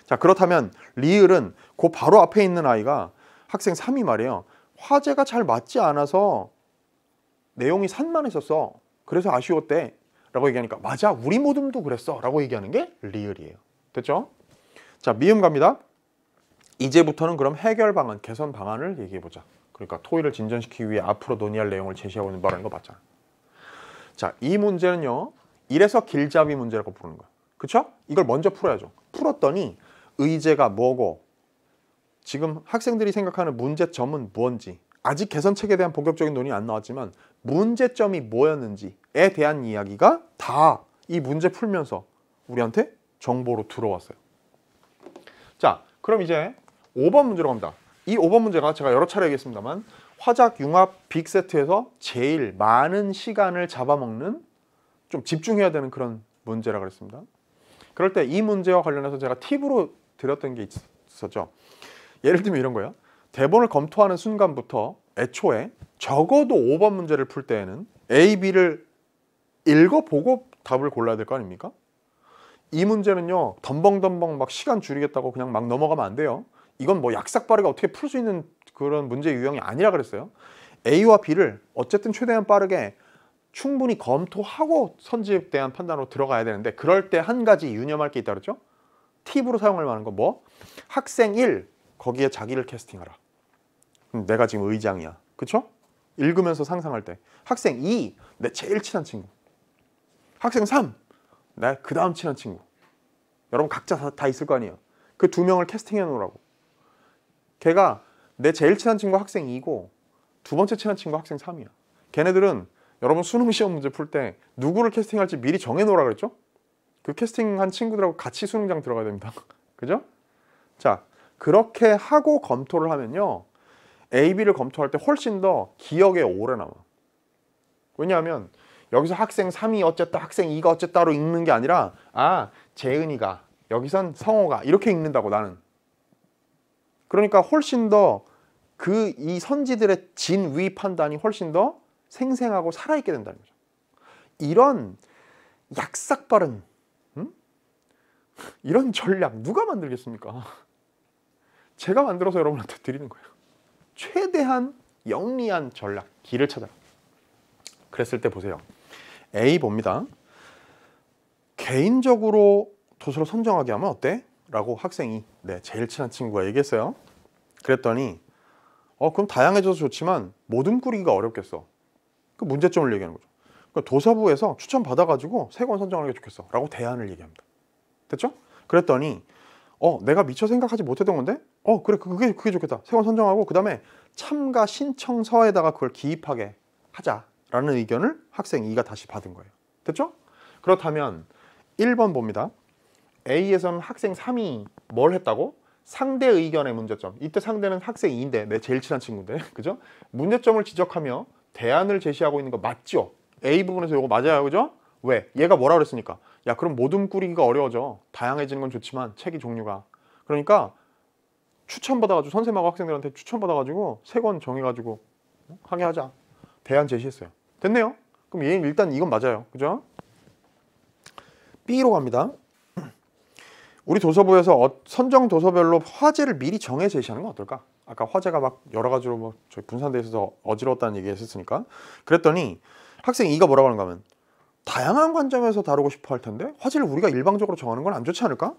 자, 그렇다면 리을은 그 바로 앞에 있는 아이가 학생 3이 말이에요. 화제가 잘 맞지 않아서 내용이 산만했었어. 그래서 아쉬웠대. 라고 얘기하니까 맞아, 우리 모둠도 그랬어. 라고 얘기하는 게 리을이에요. 됐죠? 자, 미음 갑니다. 이제부터는 그럼 해결 방안, 개선 방안을 얘기해 보자. 그러니까 토의를 진전시키기 위해 앞으로 논의할 내용을 제시하고 있는 바라는 거 맞잖아. 자, 이 문제는요. 이래서 길잡이 문제라고 부르는 거야. 그쵸? 이걸 먼저 풀어야죠. 풀었더니 의제가 뭐고 지금 학생들이 생각하는 문제점은 무엇인지 아직 개선책에 대한 본격적인 논의는 안 나왔지만 문제점이 뭐였는지에 대한 이야기가 다 이 문제 풀면서 우리한테 정보로 들어왔어요. 자, 그럼 이제 5번 문제로 갑니다. 이 5번 문제가 제가 여러 차례 얘기했습니다만 화작, 융합, 빅세트에서 제일 많은 시간을 잡아먹는 좀 집중해야 되는 그런 문제라 그랬습니다. 그럴 때 이 문제와 관련해서 제가 팁으로 드렸던 게 있었죠. 예를 들면 이런 거예요. 대본을 검토하는 순간부터 애초에 적어도 5번 문제를 풀 때에는 A, B를 읽어보고 답을 골라야 될 거 아닙니까? 이 문제는요. 덤벙덤벙 막 시간 줄이겠다고 그냥 막 넘어가면 안 돼요. 이건 뭐 약삭빠르게 어떻게 풀 수 있는 그런 문제 유형이 아니라 그랬어요. A와 B를 어쨌든 최대한 빠르게 충분히 검토하고 선지에 대한 판단으로 들어가야 되는데 그럴 때 한 가지 유념할 게 있다 그랬죠? 팁으로 사용할 만한 거 뭐? 학생 1, 거기에 자기를 캐스팅하라. 내가 지금 의장이야. 그쵸? 읽으면서 상상할 때. 학생 2, 내 제일 친한 친구. 학생 3, 내 그 다음 친한 친구. 여러분 각자 다 있을 거 아니에요. 그 두 명을 캐스팅해 놓으라고. 걔가 내 제일 친한 친구 학생 2고 두 번째 친한 친구 학생 3이야. 걔네들은 여러분 수능 시험 문제 풀 때 누구를 캐스팅할지 미리 정해 놓으라 그랬죠? 그 캐스팅한 친구들하고 같이 수능장 들어가야 됩니다. 그죠? 자, 그렇게 하고 검토를 하면요. A, B를 검토할 때 훨씬 더 기억에 오래 남아. 왜냐하면 여기서 학생 3이 어쨌다, 학생 2가 어쨌다로 읽는 게 아니라 아, 재은이가, 여기선 성호가 이렇게 읽는다고 나는. 그러니까 훨씬 더 그 이 선지들의 진위 판단이 훨씬 더 생생하고 살아있게 된다는 거죠. 이런 약삭빠른 이런 전략 누가 만들겠습니까? 제가 만들어서 여러분한테 드리는 거예요. 최대한 영리한 전략, 길을 찾아라. 그랬을 때 보세요. A 봅니다. 개인적으로 도서를 선정하게 하면 어때? 라고 학생이 제일 친한 친구가 얘기했어요. 그랬더니 그럼 다양해져서 좋지만 모듬 꾸리기가 어렵겠어. 그 문제점을 얘기하는 거죠. 그러니까 도서부에서 추천 받아가지고 3권 선정하는 게 좋겠어 라고 대안을 얘기합니다. 됐죠? 그랬더니 내가 미처 생각하지 못했던 건데 그래 그게 좋겠다. 3권 선정하고 그 다음에 참가 신청서에다가 그걸 기입하게 하자라는 의견을 학생 2가 다시 받은 거예요. 됐죠? 그렇다면 1번 봅니다. A에서는 학생 3이 뭘 했다고? 상대 의견의 문제점. 이때 상대는 학생 2인데 내 제일 친한 친구인데 그죠? 문제점을 지적하며 대안을 제시하고 있는 거 맞죠? A 부분에서 이거 맞아요. 그죠? 왜? 얘가 뭐라 그랬으니까 야 그럼 모둠 꾸리기가 어려워져. 다양해지는 건 좋지만 책이 종류가. 그러니까 추천받아가지고 선생님하고 학생들한테 추천받아가지고 3권 정해가지고 하게 하자. 대안 제시했어요. 됐네요? 그럼 얘는 일단 이건 맞아요. 그죠? B로 갑니다. 우리 도서부에서 선정 도서별로 화제를 미리 정해 제시하는 건 어떨까? 아까 화제가 막 여러 가지로 뭐 저희 분산돼 있어서 어지러웠다는 얘기 했었으니까. 그랬더니 학생 2가 뭐라고 하는가 하면 다양한 관점에서 다루고 싶어 할 텐데 화제를 우리가 일방적으로 정하는 건 안 좋지 않을까?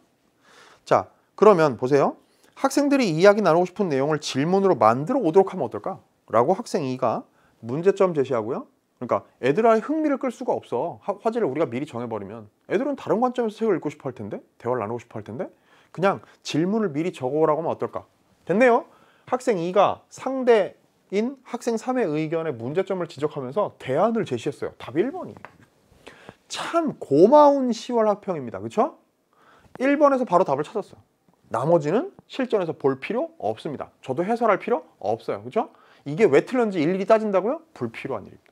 자, 그러면 보세요. 학생들이 이야기 나누고 싶은 내용을 질문으로 만들어 오도록 하면 어떨까? 라고 학생 2가 문제점 제시하고요. 그러니까 애들의 흥미를 끌 수가 없어. 화제를 우리가 미리 정해버리면 애들은 다른 관점에서 책을 읽고 싶어 할 텐데 대화를 나누고 싶어 할 텐데 그냥 질문을 미리 적어오라고 하면 어떨까? 됐네요. 학생 2가 상대인 학생 3의 의견에 문제점을 지적하면서 대안을 제시했어요. 답 1번이에요. 참 고마운 10월 학평입니다. 그렇죠? 1번에서 바로 답을 찾았어요. 나머지는 실전에서 볼 필요 없습니다. 저도 해설할 필요 없어요. 그렇죠? 이게 왜 틀렸는지 일일이 따진다고요? 불필요한 일입니다.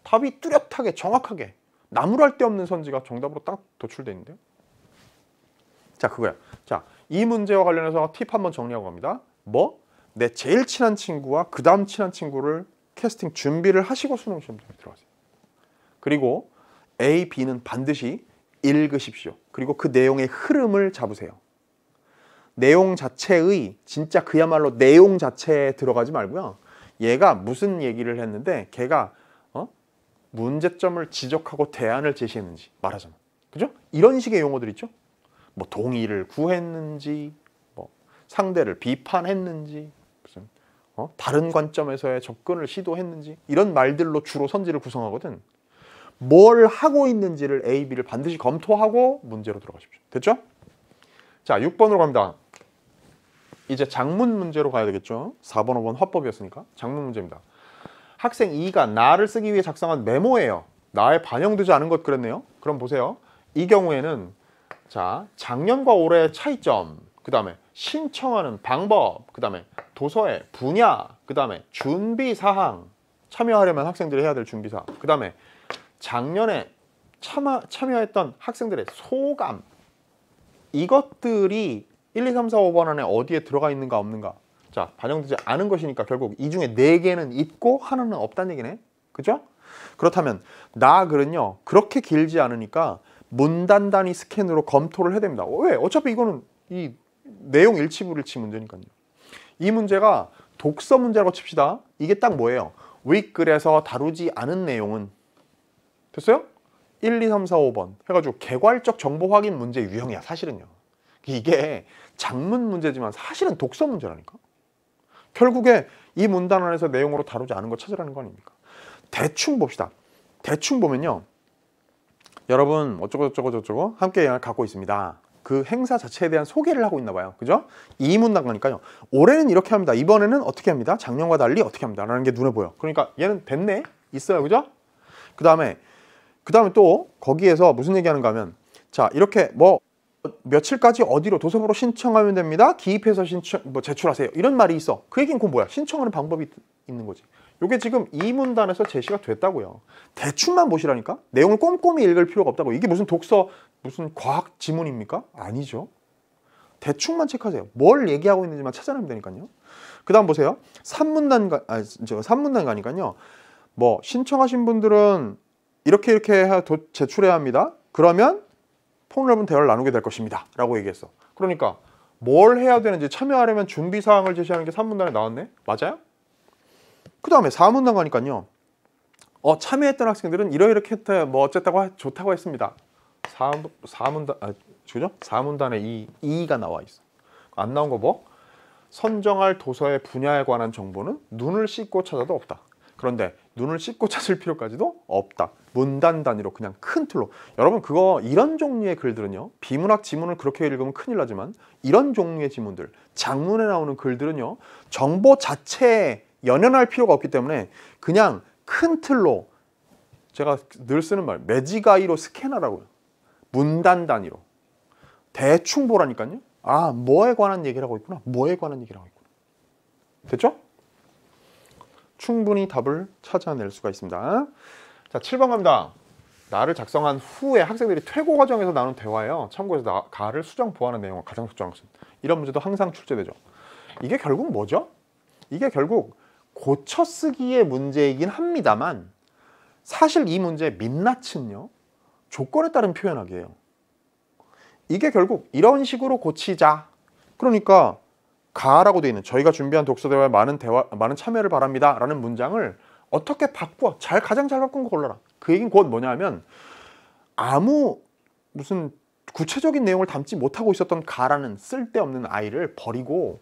답이 뚜렷하게 정확하게 나무랄 데 없는 선지가 정답으로 딱 도출되어 있는데요. 자, 그거야. 자, 이 문제와 관련해서 팁 한번 정리하고 갑니다. 뭐? 내 제일 친한 친구와 그 다음 친한 친구를 캐스팅 준비를 하시고 수능 시험장에 들어가세요. 그리고 A, B는 반드시 읽으십시오. 그리고 그 내용의 흐름을 잡으세요. 내용 자체의 진짜 그야말로 내용 자체에 들어가지 말고요. 얘가 무슨 얘기를 했는데 걔가 문제점을 지적하고 대안을 제시했는지 말하자면. 그죠? 이런 식의 용어들 있죠? 뭐 동의를 구했는지, 뭐 상대를 비판했는지, 무슨 다른 관점에서의 접근을 시도했는지 이런 말들로 주로 선지를 구성하거든. 뭘 하고 있는지를 A, B를 반드시 검토하고 문제로 들어가십시오. 됐죠? 자, 6번으로 갑니다. 이제 작문 문제로 가야 되겠죠? 4번, 5번 화법이었으니까 작문 문제입니다. 학생 2가 나를 쓰기 위해 작성한 메모예요. 나에 반영되지 않은 것 그랬네요. 그럼 보세요. 이 경우에는 자, 작년과 올해의 차이점, 그 다음에 신청하는 방법, 그 다음에 도서의 분야, 그 다음에 준비사항, 참여하려면 학생들이 해야 될 준비사항, 그 다음에 작년에 참여했던 학생들의 소감, 이것들이 1, 2, 3, 4, 5번 안에 어디에 들어가 있는가 없는가. 자, 반영되지 않은 것이니까 결국 이 중에 4개는 있고 하나는 없다는 얘기네. 그죠? 그렇다면 나 글은요 그렇게 길지 않으니까 문단 단위 스캔으로 검토를 해야 됩니다. 왜? 어차피 이거는 이 내용 일치불일치 문제니까요. 이 문제가 독서 문제라고 칩시다. 이게 딱 뭐예요? 윗글에서 다루지 않은 내용은 됐어요? 1, 2, 3, 4, 5번 해가지고 개괄적 정보 확인 문제 유형이야 사실은요. 이게 작문 문제지만 사실은 독서 문제라니까. 결국에 이 문단 안에서 내용으로 다루지 않은 거 찾으라는 거 아닙니까? 대충 봅시다. 대충 보면요. 여러분 어쩌고 함께 갖고 있습니다. 그 행사 자체에 대한 소개를 하고 있나 봐요. 그죠? 이 문단 가니까요. 올해는 이렇게 합니다. 이번에는 어떻게 합니다. 작년과 달리 어떻게 합니다. 라는 게 눈에 보여. 그러니까 얘는 됐네. 있어요. 그죠? 그 다음에 또 거기에서 무슨 얘기하는가 하면 자 이렇게 뭐 며칠까지 어디로 도서부로 신청하면 됩니다. 기입해서 제출하세요. 이런 말이 있어. 그 얘기는 그건 뭐야? 신청하는 방법이 있는 거지. 이게 지금 이 문단에서 제시가 됐다고요. 대충만 보시라니까? 내용을 꼼꼼히 읽을 필요가 없다고. 이게 무슨 독서, 무슨 과학 지문입니까? 아니죠. 대충만 체크하세요. 뭘 얘기하고 있는지만 찾아내면 되니까요. 그 다음 보세요. 3문단 가니까요. 뭐 신청하신 분들은 이렇게 제출해야 합니다. 그러면 폭넓은 대화를 나누게 될 것입니다. 라고 얘기했어. 그러니까 뭘 해야 되는지 참여하려면 준비사항을 제시하는 게 3문단에 나왔네? 맞아요? 그 다음에 4문단 가니까요. 참여했던 학생들은 이렇게 뭐 어쨌다고 좋다고 했습니다. 4문단에 2가 나와 있어. 안 나온 거 뭐? 선정할 도서의 분야에 관한 정보는 눈을 씻고 찾아도 없다. 그런데 눈을 씻고 찾을 필요까지도 없다. 문단 단위로 그냥 큰 틀로. 여러분 이런 종류의 글들은요. 비문학 지문을 그렇게 읽으면 큰일 나지만 이런 종류의 지문들, 장문에 나오는 글들은요. 정보 자체에 연연할 필요가 없기 때문에 그냥 큰 틀로 제가 늘 쓰는 말 매지가이로 스캔하라고요. 문단 단위로. 대충 보라니까요. 아, 뭐에 관한 얘기를 하고 있구나. 뭐에 관한 얘기를 하고 있구나. 됐죠? 충분히 답을 찾아낼 수가 있습니다. 자, 7번 갑니다. 나를 작성한 후에 학생들이 퇴고 과정에서 나눈 대화예요. 참고해서 가를 수정 보완한 내용을 가장 적절한 것은. 이런 문제도 항상 출제되죠. 이게 결국 뭐죠? 이게 결국 고쳐쓰기의 문제이긴 합니다만 사실 이 문제의 민낯은요. 조건에 따른 표현하기예요. 이게 결국 이런 식으로 고치자. 그러니까 가라고 되어 있는 저희가 준비한 독서대화에 많은 참여를 바랍니다. 라는 문장을 어떻게 바꿔? 가장 잘 바꾼 거 골라라. 그 얘기는 곧 뭐냐 하면 아무 무슨 구체적인 내용을 담지 못하고 있었던 가라는 쓸데없는 아이를 버리고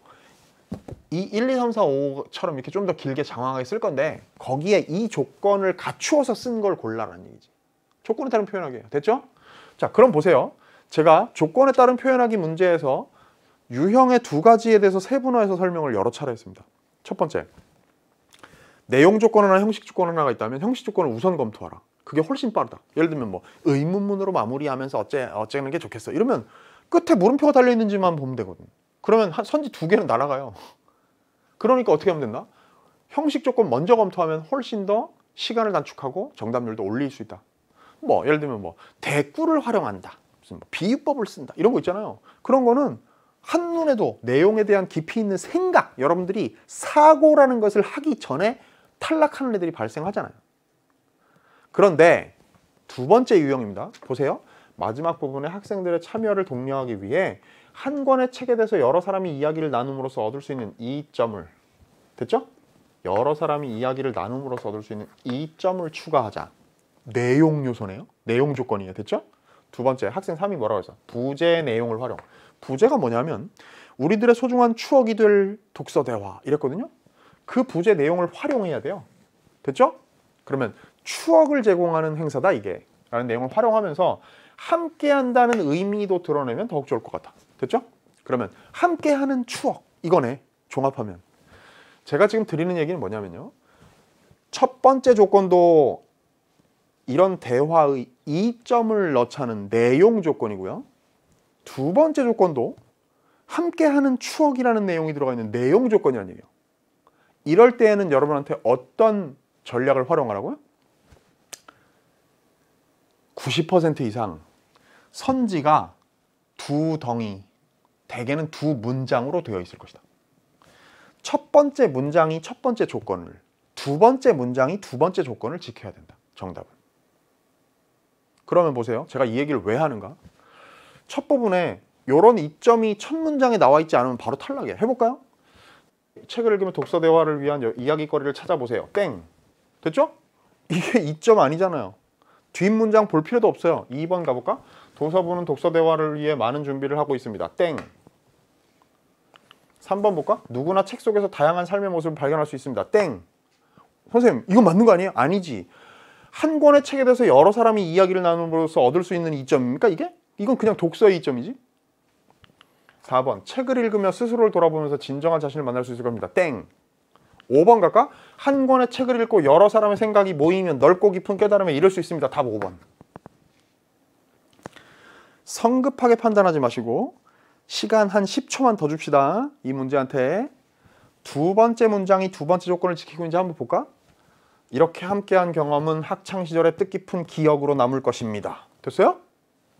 이 1, 2, 3, 4, 5처럼 이렇게 좀 더 길게 장황하게 쓸 건데 거기에 이 조건을 갖추어서 쓴 걸 골라라는 얘기지. 조건에 따른 표현하기예요. 됐죠? 자, 그럼 보세요. 제가 조건에 따른 표현하기 문제에서 유형의 2가지에 대해서 세분화해서 설명을 여러 차례 했습니다. 첫 번째, 내용 조건 하나, 형식 조건 하나가 있다면 형식 조건을 우선 검토하라. 그게 훨씬 빠르다. 예를 들면 뭐 의문문으로 마무리하면서 어쩌는 게 좋겠어. 이러면 끝에 물음표가 달려있는지만 보면 되거든. 그러면 선지 2개는 날아가요. 그러니까 어떻게 하면 된다? 형식 조건 먼저 검토하면 훨씬 더 시간을 단축하고 정답률도 올릴 수 있다. 뭐 예를 들면 뭐 대꾸를 활용한다. 무슨 뭐 비유법을 쓴다. 이런 거 있잖아요. 그런 거는 한눈에도 내용에 대한 깊이 있는 생각, 여러분들이 사고라는 것을 하기 전에 탈락하는 애들이 발생하잖아요. 그런데 2번째 유형입니다. 보세요. 마지막 부분에 학생들의 참여를 독려하기 위해 한 권의 책에 대해서 여러 사람이 이야기를 나눔으로써 얻을 수 있는 이점을, 됐죠? 여러 사람이 이야기를 나눔으로써 얻을 수 있는 이점을 추가하자. 내용 요소네요. 내용 조건이에요. 됐죠? 두 번째, 학생 3이 뭐라고 했어? 부재 내용을 활용. 부재가 뭐냐면 우리들의 소중한 추억이 될 독서 대화 이랬거든요. 그 부재 내용을 활용해야 돼요. 됐죠? 그러면 추억을 제공하는 행사다 이게 라는 내용을 활용하면서 함께한다는 의미도 드러내면 더욱 좋을 것 같아. 됐죠? 그러면 함께하는 추억 이거네. 종합하면 제가 지금 드리는 얘기는 뭐냐면요, 첫 번째 조건도 이런 대화의 이점을 넣자는 내용 조건이고요, 두 번째 조건도 함께하는 추억이라는 내용이 들어가 있는 내용 조건이라는 얘기예요. 이럴 때에는 여러분한테 어떤 전략을 활용하라고요? 90% 이상 선지가 두 덩이, 대개는 두 문장으로 되어 있을 것이다. 첫 번째 문장이 첫 번째 조건을, 두 번째 문장이 두 번째 조건을 지켜야 된다. 정답은. 그러면 보세요. 제가 이 얘기를 왜 하는가? 첫 부분에 이런 이점이 첫 문장에 나와 있지 않으면 바로 탈락이에요. 해볼까요? 책을 읽으면 독서 대화를 위한 이야기거리를 찾아보세요. 땡. 됐죠? 이게 이점 아니잖아요. 뒷문장 볼 필요도 없어요. 2번 가볼까? 도서부는 독서 대화를 위해 많은 준비를 하고 있습니다. 땡. 3번 볼까? 누구나 책 속에서 다양한 삶의 모습을 발견할 수 있습니다. 땡. 선생님, 이거 맞는 거 아니에요? 아니지. 한 권의 책에 대해서 여러 사람이 이야기를 나눔으로써 얻을 수 있는 이점입니까 이게? 이건 그냥 독서의 이점이지. 4번, 책을 읽으며 스스로를 돌아보면서 진정한 자신을 만날 수 있을 겁니다. 땡. 5번 갈까? 한 권의 책을 읽고 여러 사람의 생각이 모이면 넓고 깊은 깨달음에 이를 수 있습니다. 답 5번. 성급하게 판단하지 마시고 시간 한 10초만 더 줍시다. 이 문제한테. 두 번째 문장이 두 번째 조건을 지키고 있는지 한번 볼까? 이렇게 함께한 경험은 학창시절의 뜻깊은 기억으로 남을 것입니다. 됐어요?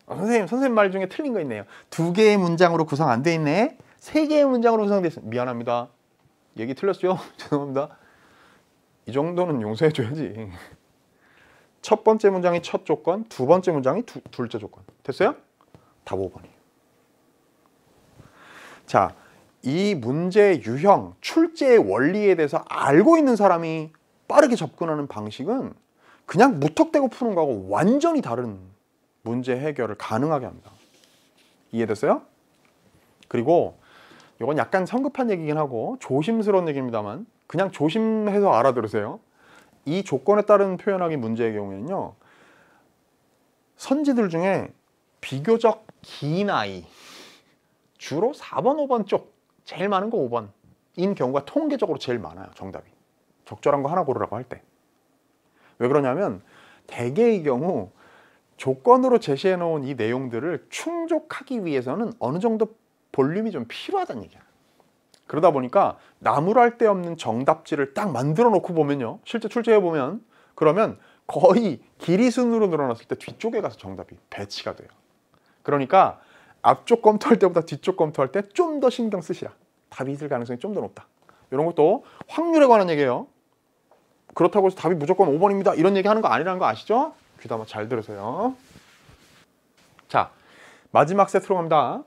선생님 말 중에 틀린 거 있네요. 두 개의 문장으로 구성 안 돼 있네. 세 개의 문장으로 구성되어 있어요. 미안합니다. 얘기 틀렸죠? 죄송합니다. 이 정도는 용서해줘야지. 첫 번째 문장이 첫 조건, 두 번째 문장이 둘째 조건. 됐어요? 답 5번이에요. 자, 이 문제의 유형, 출제의 원리에 대해서 알고 있는 사람이 빠르게 접근하는 방식은 그냥 무턱대고 푸는 거하고 완전히 다른 문제 해결을 가능하게 합니다. 이해됐어요? 그리고 이건 약간 성급한 얘기긴 하고 조심스러운 얘기입니다만 그냥 조심해서 알아들으세요. 이 조건에 따른 표현하기 문제의 경우에는요, 선지들 중에 비교적 긴 아이, 주로 4번, 5번 쪽, 제일 많은 거 5번인 경우가 통계적으로 제일 많아요. 정답이. 적절한 거 하나 고르라고 할 때. 왜 그러냐면 대개의 경우 조건으로 제시해 놓은 이 내용들을 충족하기 위해서는 어느 정도 볼륨이 좀 필요하다는 얘기야. 그러다 보니까 나무랄 데 없는 정답지를 딱 만들어 놓고 보면요, 실제 출제해 보면 그러면 거의 길이 순으로 늘어났을 때 뒤쪽에 가서 정답이 배치가 돼요. 그러니까 앞쪽 검토할 때보다 뒤쪽 검토할 때 좀 더 신경 쓰시라. 답이 있을 가능성이 좀 더 높다. 이런 것도 확률에 관한 얘기예요. 그렇다고 해서 답이 무조건 5번입니다. 이런 얘기 하는 거 아니라는 거 아시죠? 귀담아 잘 들으세요. 자, 마지막 세트로 갑니다.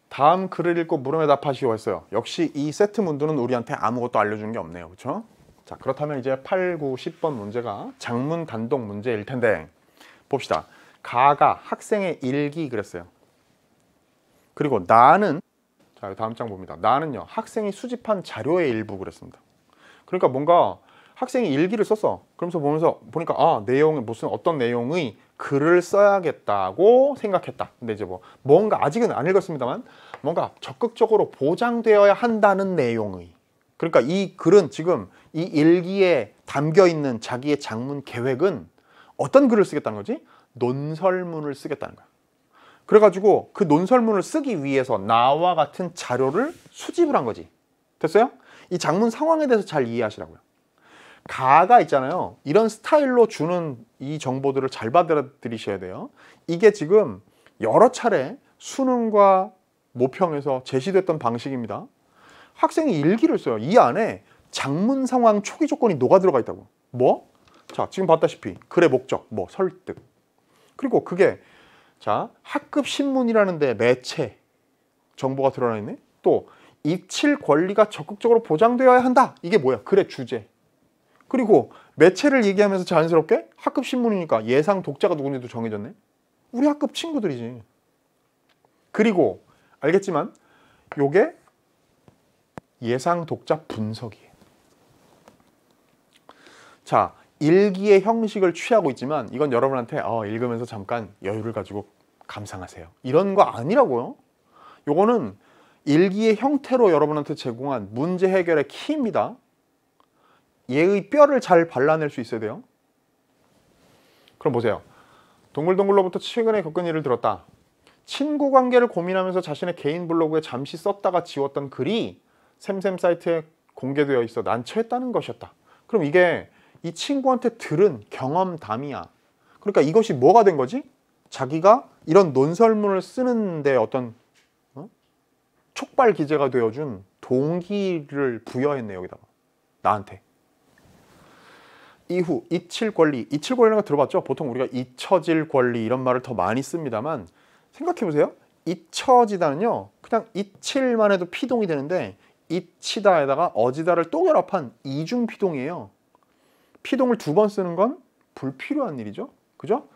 다음 글을 읽고 물음에 답하시오 했어요. 역시 이 세트 문제는 우리한테 아무것도 알려주는 게 없네요. 그렇죠? 자, 그렇다면 이제 8, 9, 10번 문제가 장문 단독 문제일 텐데 봅시다. 가가 학생의 일기 그랬어요. 그리고 나는, 자, 다음 장 봅니다. 나는요, 학생이 수집한 자료의 일부 그랬습니다. 그러니까 뭔가 학생이 일기를 썼어. 그러면서 보니까 내용이 무슨 어떤 내용의 글을 써야겠다고 생각했다. 근데 이제 뭔가 아직은 안 읽었습니다만 뭔가 적극적으로 보장되어야 한다는 내용의, 그러니까 이 글은 지금 이 일기에 담겨 있는 자기의 장문 계획은 어떤 글을 쓰겠다는 거지? 논설문을 쓰겠다는 거야. 그래가지고 그 논설문을 쓰기 위해서 나와 같은 자료를 수집을 한 거지. 됐어요? 이 장문 상황에 대해서 잘 이해하시라고요. 가가 있잖아요. 이런 스타일로 주는 이 정보들을 잘 받아들이셔야 돼요. 이게 지금 여러 차례 수능과 모평에서 제시됐던 방식입니다. 학생이 일기를 써요. 이 안에 장문 상황 초기 조건이 녹아 들어가 있다고. 뭐? 자, 지금 봤다시피 글의 목적, 설득. 그리고 그게 자, 학급 신문이라는 데 매체 정보가 드러나 있네. 또 입칠 권리가 적극적으로 보장되어야 한다. 이게 뭐야? 글의 주제. 그리고 매체를 얘기하면서 자연스럽게 학급 신문이니까 예상 독자가 누군지도 정해졌네. 우리 학급 친구들이지. 그리고 알겠지만 요게 예상 독자 분석이에요. 자, 일기의 형식을 취하고 있지만 이건 여러분한테 읽으면서 잠깐 여유를 가지고 감상하세요, 이런 거 아니라고요. 요거는 일기의 형태로 여러분한테 제공한 문제 해결의 키입니다. 얘의 뼈를 잘 발라낼 수 있어야 돼요. 그럼 보세요. 동글동글로부터 최근에 겪은 일을 들었다. 친구 관계를 고민하면서 자신의 개인 블로그에 잠시 썼다가 지웠던 글이 샘샘 사이트에 공개되어 있어 난처했다는 것이었다. 그럼 이게 이 친구한테 들은 경험담이야. 그러니까 이것이 뭐가 된 거지? 자기가 이런 논설문을 쓰는데 어떤 촉발 기제가 되어준 동기를 부여했네, 여기다가. 나한테. 이후 잊힐 권리. 잊힐 권리라는 거 들어봤죠? 보통 우리가 잊혀질 권리 이런 말을 더 많이 씁니다만 생각해보세요. 잊혀지다는요, 그냥 잊힐만 해도 피동이 되는데 잊히다에다가 어지다를 또 결합한 이중 피동이에요. 피동을 두 번 쓰는 건 불필요한 일이죠. 그죠?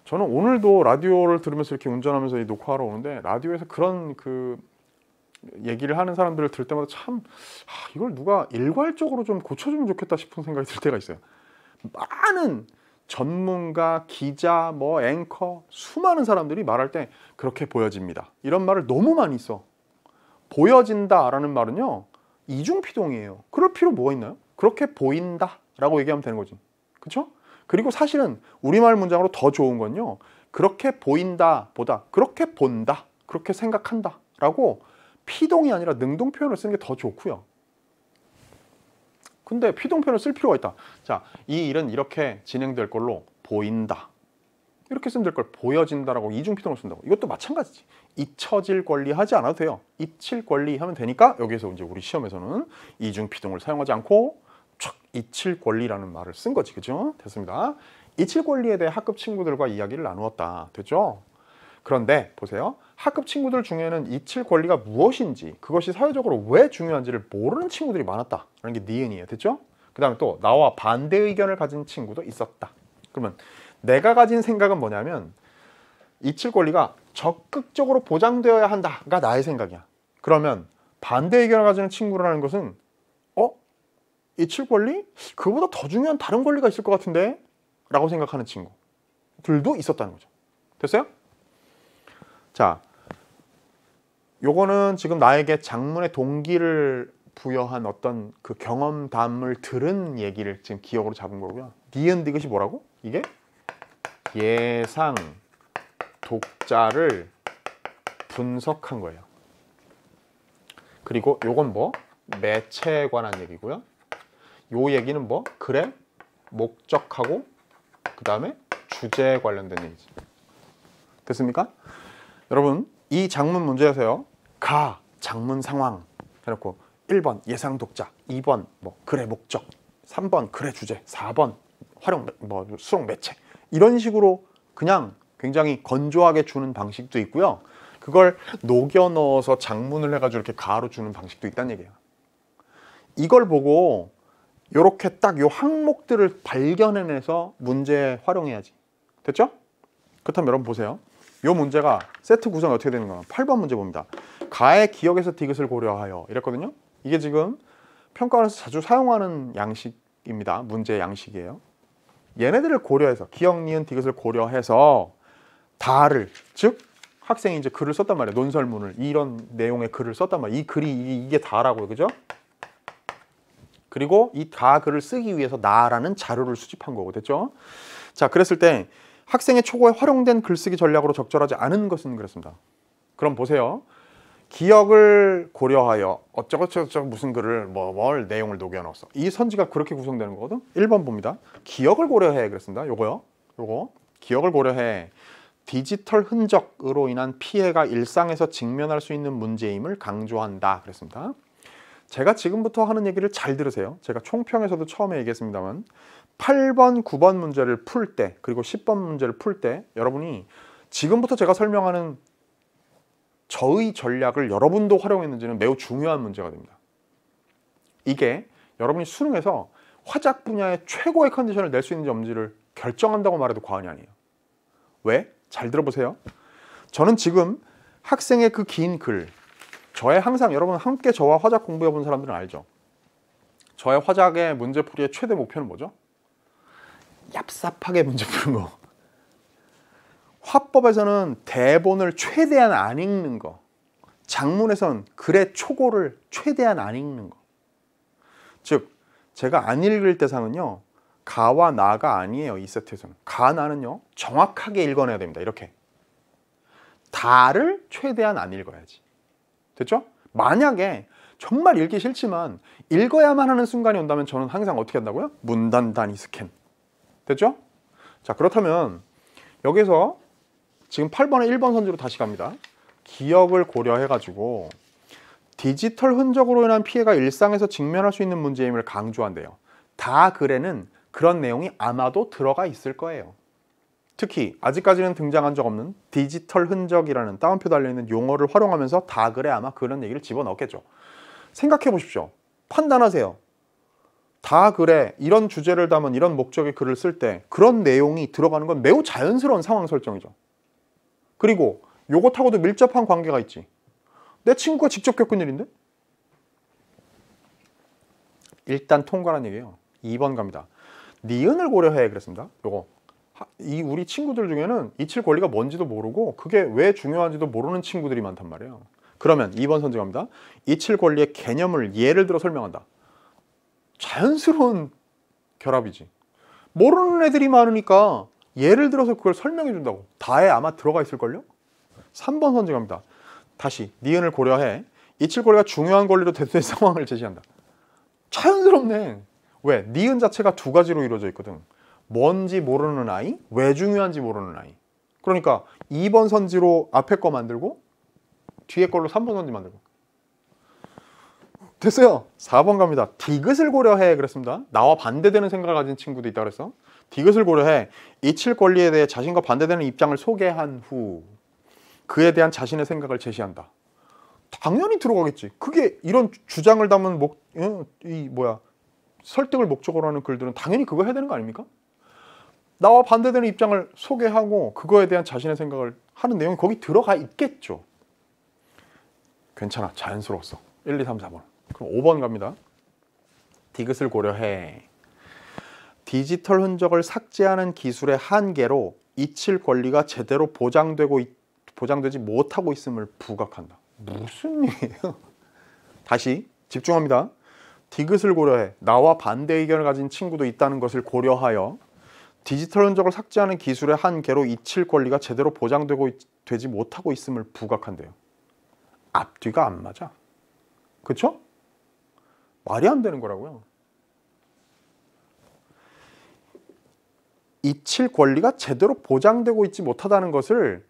저는 오늘도 라디오를 들으면서 이렇게 운전하면서 녹화하러 오는데 라디오에서 그런 얘기를 하는 사람들을 들을 때마다 참 이걸 누가 일괄적으로 좀 고쳐주면 좋겠다 싶은 생각이 들 때가 있어요. 많은 전문가, 기자, 앵커, 수많은 사람들이 말할 때 그렇게 보여집니다, 이런 말을 너무 많이 써. 보여진다라는 말은요, 이중피동이에요. 그럴 필요 뭐가 있나요? 그렇게 보인다 라고 얘기하면 되는 거지. 그쵸? 그리고 사실은 우리말 문장으로 더 좋은 건요, 그렇게 보인다 보다 그렇게 본다, 그렇게 생각한다 라고 피동이 아니라 능동 표현을 쓰는 게 더 좋고요. 근데 피동 표현을 쓸 필요가 있다. 자, 이 일은 이렇게 진행될 걸로 보인다, 이렇게 쓰면 될 걸 보여진다라고 이중피동을 쓴다고. 이것도 마찬가지지. 잊혀질 권리 하지 않아도 돼요. 잊힐 권리 하면 되니까 여기에서 이제 우리 시험에서는 이중피동을 사용하지 않고 촥 잊힐 권리라는 말을 쓴 거지. 그죠? 됐습니다. 잊힐 권리에 대해 학급 친구들과 이야기를 나누었다. 됐죠? 그런데 보세요. 학급 친구들 중에는 잊힐 권리가 무엇인지, 그것이 사회적으로 왜 중요한지를 모르는 친구들이 많았다라는 게 니은이에요. 됐죠? 그 다음에 또 나와 반대 의견을 가진 친구도 있었다. 그러면 내가 가진 생각은 뭐냐면 잊힐 권리가 적극적으로 보장되어야 한다가 나의 생각이야. 그러면 반대 의견을 가지는 친구라는 것은 잊힐 권리? 그보다 더 중요한 다른 권리가 있을 것 같은데? 라고 생각하는 친구들도 있었다는 거죠. 됐어요? 자, 요거는 지금 나에게 장문의 동기를 부여한 어떤 그 경험담을 들은 얘기를 지금 기억으로 잡은 거고요. 니은 디귿이 뭐라고? 이게 예상 독자를 분석한 거예요. 그리고 요건 매체에 관한 얘기고요. 요 얘기는 글의 목적하고 그 다음에 주제에 관련된 얘기지. 됐습니까? 여러분, 이 장문 문제에서요, 가 장문 상황 해놓고 1번 예상 독자, 2번 글의 목적, 3번 글의 주제, 4번 활용 수록 매체, 이런 식으로 그냥 굉장히 건조하게 주는 방식도 있고요. 그걸 녹여 넣어서 장문을 해가지고 이렇게 가로 주는 방식도 있다는 얘기예요. 이걸 보고 요렇게 딱 요 항목들을 발견해내서 문제에 활용해야지. 됐죠? 그렇다면 여러분 보세요. 요 문제가 세트 구성이 어떻게 되는가? 8번 문제 봅니다. 가의 기억에서 디귿을 고려하여 이랬거든요. 이게 지금 평가원에서 자주 사용하는 양식입니다. 문제 양식이에요. 얘네들을 고려해서 기억, 니은, 디귿을 고려해서 다를, 즉 학생이 이제 글을 썼단 말이에요. 논설문을, 이런 내용의 글을 썼단 말이에요. 이 글이 이게 다라고요. 그죠? 그리고 이 다 글을 쓰기 위해서 나라는 자료를 수집한 거고. 됐죠? 자, 그랬을 때 학생의 초고에 활용된 글쓰기 전략으로 적절하지 않은 것은 그랬습니다. 그럼 보세요. 기억을 고려하여 어쩌고저쩌고 무슨 글을 뭘 내용을 녹여 넣었어. 이 선지가 그렇게 구성되는 거거든. 1번 봅니다. 기억을 고려해 그랬습니다. 요거 기억을 고려해 디지털 흔적으로 인한 피해가 일상에서 직면할 수 있는 문제임을 강조한다 그랬습니다. 제가 지금부터 하는 얘기를 잘 들으세요. 제가 총평에서도 처음에 얘기했습니다만 8번, 9번 문제를 풀 때, 그리고 10번 문제를 풀 때 여러분이 지금부터 제가 설명하는 저의 전략을 여러분도 활용했는지는 매우 중요한 문제가 됩니다. 이게 여러분이 수능에서 화작 분야의 최고의 컨디션을 낼 수 있는지 없는지를 결정한다고 말해도 과언이 아니에요. 왜? 잘 들어보세요. 저는 지금 학생의 그 긴 글, 저의 항상 여러분 함께 저와 화작 공부해 본 사람들은 알죠? 저의 화작의 문제풀이의 최대 목표는 뭐죠? 얍삽하게 문제 푸는 거. 화법에서는 대본을 최대한 안 읽는 거. 작문에선 글의 초고를 최대한 안 읽는 거. 즉 제가 안 읽을 대상은요, 가와 나가 아니에요. 이 세트에서는 가, 나는요 정확하게 읽어내야 됩니다. 이렇게 다를 최대한 안 읽어야지. 됐죠? 만약에 정말 읽기 싫지만 읽어야만 하는 순간이 온다면 저는 항상 어떻게 한다고요? 문단단위 스캔. 됐죠? 자, 그렇다면 여기서 지금 8번에 1번 선지로 다시 갑니다. 기억을 고려해가지고 디지털 흔적으로 인한 피해가 일상에서 직면할 수 있는 문제임을 강조한대요. 다 글에는 그런 내용이 아마도 들어가 있을 거예요. 특히 아직까지는 등장한 적 없는 디지털 흔적이라는 따옴표 달려있는 용어를 활용하면서 다 글에 아마 그런 얘기를 집어넣겠죠. 생각해 보십시오. 판단하세요. 다 글에 이런 주제를 담은 이런 목적의 글을 쓸 때 그런 내용이 들어가는 건 매우 자연스러운 상황 설정이죠. 그리고 요것하고도 밀접한 관계가 있지. 내 친구가 직접 겪은 일인데? 일단 통과란 얘기예요. 2번 갑니다. 니은을 고려해 그랬습니다. 요거. 우리 친구들 중에는 이칠 권리가 뭔지도 모르고 그게 왜 중요한지도 모르는 친구들이 많단 말이에요. 그러면 2번 선지 갑니다. 이칠 권리의 개념을 예를 들어 설명한다. 자연스러운 결합이지. 모르는 애들이 많으니까 예를 들어서 그걸 설명해 준다고. 다에 아마 들어가 있을걸요? 3번 선지 갑니다. 다시 니은을 고려해 이칠 권리가 중요한 권리로 대두된 상황을 제시한다. 자연스럽네. 왜? 니은 자체가 두 가지로 이루어져 있거든. 뭔지 모르는 아이, 왜 중요한지 모르는 아이. 그러니까 2번 선지로 앞에 거 만들고 뒤에 걸로 3번 선지 만들고. 됐어요. 4번 갑니다. 디귿을 고려해 그랬습니다. 나와 반대되는 생각을 가진 친구도 있다 그랬어. 디귿을 고려해 이칠 권리에 대해 자신과 반대되는 입장을 소개한 후 그에 대한 자신의 생각을 제시한다. 당연히 들어가겠지. 그게 이런 주장을 담은 설득을 목적으로 하는 글들은 당연히 그거 해야 되는 거 아닙니까? 나와 반대되는 입장을 소개하고 그거에 대한 자신의 생각을 하는 내용이 거기 들어가 있겠죠. 괜찮아. 자연스러웠어. 1, 2, 3, 4번. 그럼 5번 갑니다. 디귿을 고려해. 디지털 흔적을 삭제하는 기술의 한계로 이칠 권리가 제대로 보장되지 못하고 있음을 부각한다. 무슨 얘기예요? 다시 집중합니다. 디귿을 고려해. 나와 반대 의견을 가진 친구도 있다는 것을 고려하여 디지털 흔적을 삭제하는 기술의 한계로 이칠 권리가 제대로 되지 못하고 있음을 부각한대요. 앞뒤가 안 맞아. 그쵸? 말이 안 되는 거라고요. 이칠 권리가 제대로 보장되고 있지 못하다는 것을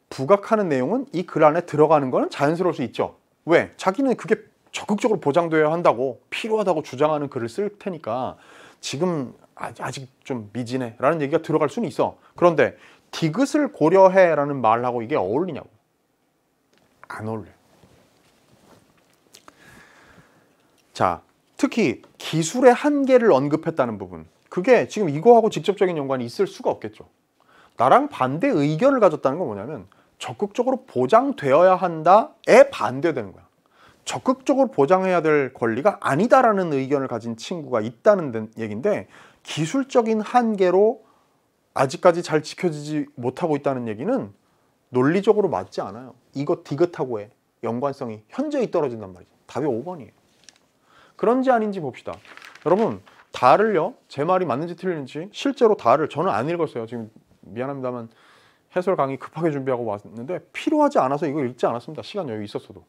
부각하는 내용은 이 글 안에 들어가는 거는 자연스러울 수 있죠. 왜? 자기는 그게 적극적으로 보장되어야 한다고 필요하다고 주장하는 글을 쓸 테니까 지금 아직 좀 미진해 라는 얘기가 들어갈 수는 있어. 그런데 디귿을 고려해 라는 말하고 이게 어울리냐고. 안 어울려. 자, 특히 기술의 한계를 언급했다는 부분, 그게 지금 이거하고 직접적인 연관이 있을 수가 없겠죠. 나랑 반대 의견을 가졌다는 건 뭐냐면 적극적으로 보장되어야 한다에 반대되는 거야. 적극적으로 보장해야 될 권리가 아니다라는 의견을 가진 친구가 있다는 얘기인데, 기술적인 한계로 아직까지 잘 지켜지지 못하고 있다는 얘기는 논리적으로 맞지 않아요. 이거 디귿하고의 연관성이 현저히 떨어진단 말이죠. 답이 5번이에요. 그런지 아닌지 봅시다. 여러분, 다를요, 제 말이 맞는지 틀리는지 실제로 다를 저는 안 읽었어요. 지금 미안합니다만 해설 강의 급하게 준비하고 왔는데 필요하지 않아서 이거 읽지 않았습니다. 시간 여유 있었어도.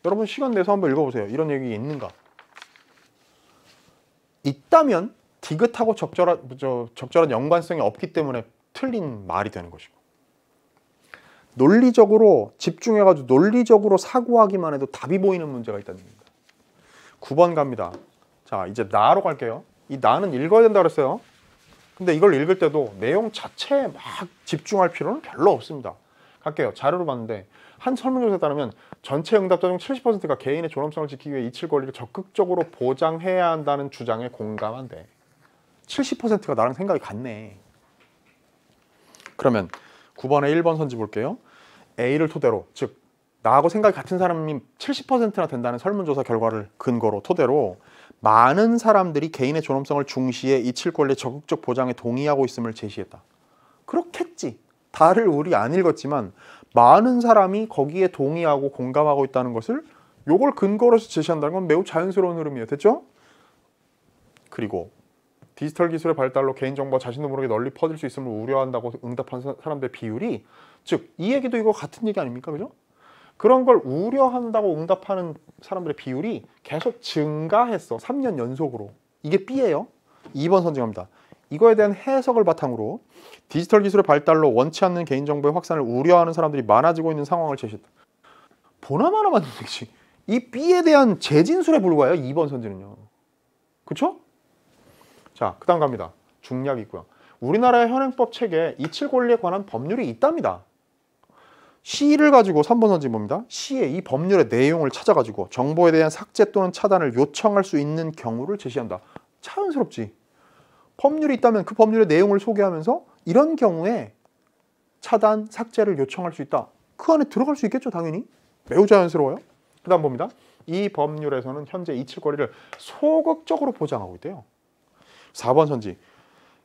여러분 시간 내서 한번 읽어보세요. 이런 얘기 있는가? 있다면 디귿하고 적절한 연관성이 없기 때문에 틀린 말이 되는 것이고, 논리적으로 집중해가지고 논리적으로 사고하기만 해도 답이 보이는 문제가 있다는 얘기입니다. 9번 갑니다. 자, 이제 나로 갈게요. 이 나는 읽어야 된다 그랬어요. 근데 이걸 읽을 때도 내용 자체에 막 집중할 필요는 별로 없습니다. 갈게요. 자료로 봤는데 한 설문조사에 따르면 전체 응답자 중 70%가 개인의 존엄성을 지키기 위해 이칠 권리를 적극적으로 보장해야 한다는 주장에 공감한대. 70%가 나랑 생각이 같네. 그러면 9번의 1번 선지 볼게요. A를 토대로, 즉 나하고 생각이 같은 사람이 70%나 된다는 설문조사 결과를 근거로 토대로 많은 사람들이 개인의 존엄성을 중시해 이칠 권리의 적극적 보장에 동의하고 있음을 제시했다. 그렇겠지. 다를 우리 안 읽었지만 많은 사람이 거기에 동의하고 공감하고 있다는 것을 요걸 근거로 해서 제시한다는 건 매우 자연스러운 흐름이에요. 됐죠? 그리고 디지털 기술의 발달로 개인정보가 자신도 모르게 널리 퍼질 수 있음을 우려한다고 응답한 사람들의 비율이, 즉 이 얘기도 이거 같은 얘기 아닙니까? 그죠? 그런 걸 우려한다고 응답하는 사람들의 비율이 계속 증가했어. 3년 연속으로. 이게 B예요. 2번 선정합니다. 이거에 대한 해석을 바탕으로 디지털 기술의 발달로 원치 않는 개인정보의 확산을 우려하는 사람들이 많아지고 있는 상황을 제시했다. 보나마나 맞는 얘기지. 이 B에 대한 재진술에 불과해요. 2번 선지는요. 그쵸? 자, 그 다음 갑니다. 중략이 있고요. 우리나라의 현행법 체계에 이칠 권리에 관한 법률이 있답니다. C를 가지고 3번 선지 봅니다. C의 이 법률의 내용을 찾아가지고 정보에 대한 삭제 또는 차단을 요청할 수 있는 경우를 제시한다. 자연스럽지. 법률이 있다면 그 법률의 내용을 소개하면서 이런 경우에 차단, 삭제를 요청할 수 있다. 그 안에 들어갈 수 있겠죠, 당연히. 매우 자연스러워요. 그 다음 봅니다. 이 법률에서는 현재 이칠 권리를 소극적으로 보장하고 있대요. 4번 선지.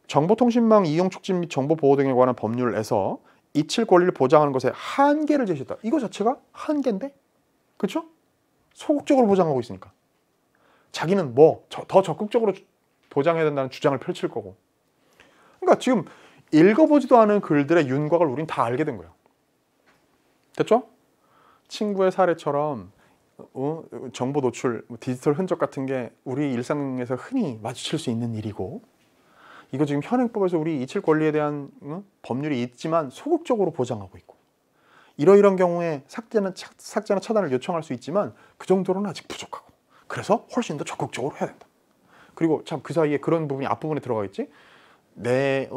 정보통신망 이용 촉진 및 정보 보호 등에 관한 법률에서 이칠 권리를 보장하는 것에 한계를 제시했다. 이거 자체가 한계인데? 그렇죠? 소극적으로 보장하고 있으니까. 자기는 더 적극적으로 보장해야 된다는 주장을 펼칠 거고. 그러니까 지금 읽어보지도 않은 글들의 윤곽을 우린 다 알게 된 거예요. 됐죠? 친구의 사례처럼 정보 노출, 디지털 흔적 같은 게 우리 일상에서 흔히 마주칠 수 있는 일이고, 이거 지금 현행법에서 우리 이칠 권리에 대한 법률이 있지만 소극적으로 보장하고 있고, 이러이런 경우에 삭제나 차단을 요청할 수 있지만 그 정도로는 아직 부족하고, 그래서 훨씬 더 적극적으로 해야 된다. 그리고 참 그 사이에 그런 부분이 앞부분에 들어가 있지. 내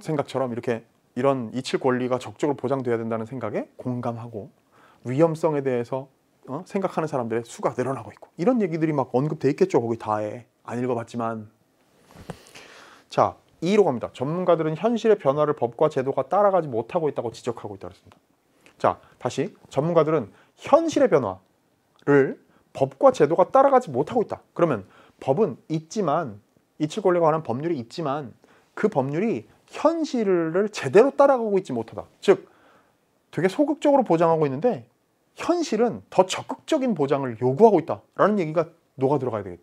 생각처럼 이렇게 이런 이칠 권리가 적극적으로 보장돼야 된다는 생각에 공감하고, 위험성에 대해서 생각하는 사람들의 수가 늘어나고 있고, 이런 얘기들이 막 언급돼 있겠죠. 거기 다에. 안 읽어봤지만. 자, 2로 갑니다. 전문가들은 현실의 변화를 법과 제도가 따라가지 못하고 있다고 지적하고 있다고 했습니다. 자, 다시 전문가들은 현실의 변화를 법과 제도가 따라가지 못하고 있다. 그러면 법은 있지만, 이칠 권리에 관한 법률이 있지만 그 법률이 현실을 제대로 따라가고 있지 못하다. 즉 되게 소극적으로 보장하고 있는데 현실은 더 적극적인 보장을 요구하고 있다라는 얘기가 녹아 들어가야 되겠다.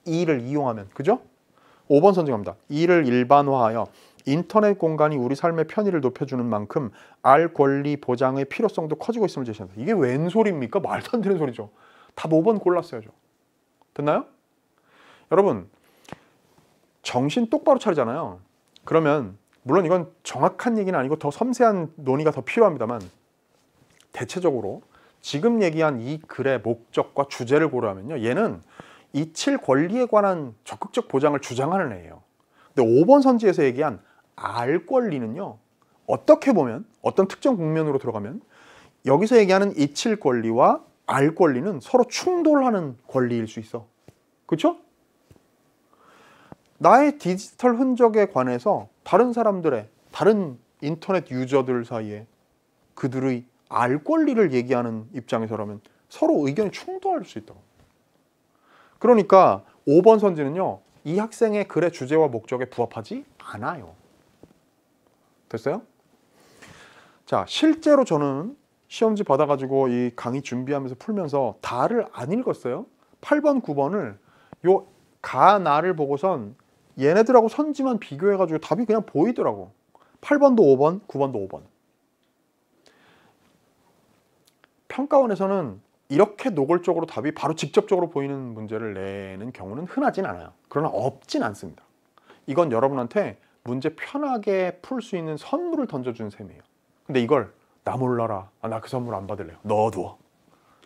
이를 이용하면. 그죠? 5번 선정합니다. 이를 일반화하여 인터넷 공간이 우리 삶의 편의를 높여주는 만큼 알 권리 보장의 필요성도 커지고 있음을 제시한다. 이게 웬 소리입니까? 말도 안 되는 소리죠. 답 5번 골랐어야죠. 됐나요? 여러분, 정신 똑바로 차리잖아요. 그러면 물론 이건 정확한 얘기는 아니고 더 섬세한 논의가 더 필요합니다만, 대체적으로 지금 얘기한 이 글의 목적과 주제를 고려하면요, 얘는 이칠 권리에 관한 적극적 보장을 주장하는 애예요. 근데 5번 선지에서 얘기한 알 권리는요, 어떻게 보면 어떤 특정 국면으로 들어가면 여기서 얘기하는 이칠 권리와 알 권리는 서로 충돌하는 권리일 수 있어. 그렇죠? 나의 디지털 흔적에 관해서 다른 사람들의, 다른 인터넷 유저들 사이에 그들의 알 권리를 얘기하는 입장에서라면 서로 의견이 충돌할 수 있다고. 그러니까 5번 선지는요, 이 학생의 글의 주제와 목적에 부합하지 않아요. 됐어요? 자, 실제로 저는 시험지 받아가지고 이 강의 준비하면서 풀면서 다를 안 읽었어요. 8번, 9번을 요 가나를 보고선 얘네들하고 선지만 비교해가지고 답이 그냥 보이더라고. 8번도 5번, 9번도 5번. 평가원에서는 이렇게 노골적으로 답이 바로 직접적으로 보이는 문제를 내는 경우는 흔하진 않아요. 그러나 없진 않습니다. 이건 여러분한테 문제 편하게 풀 수 있는 선물을 던져준 셈이에요. 근데 이걸 나 몰라라, 나 그 선물 안 받을래요, 넣어두어.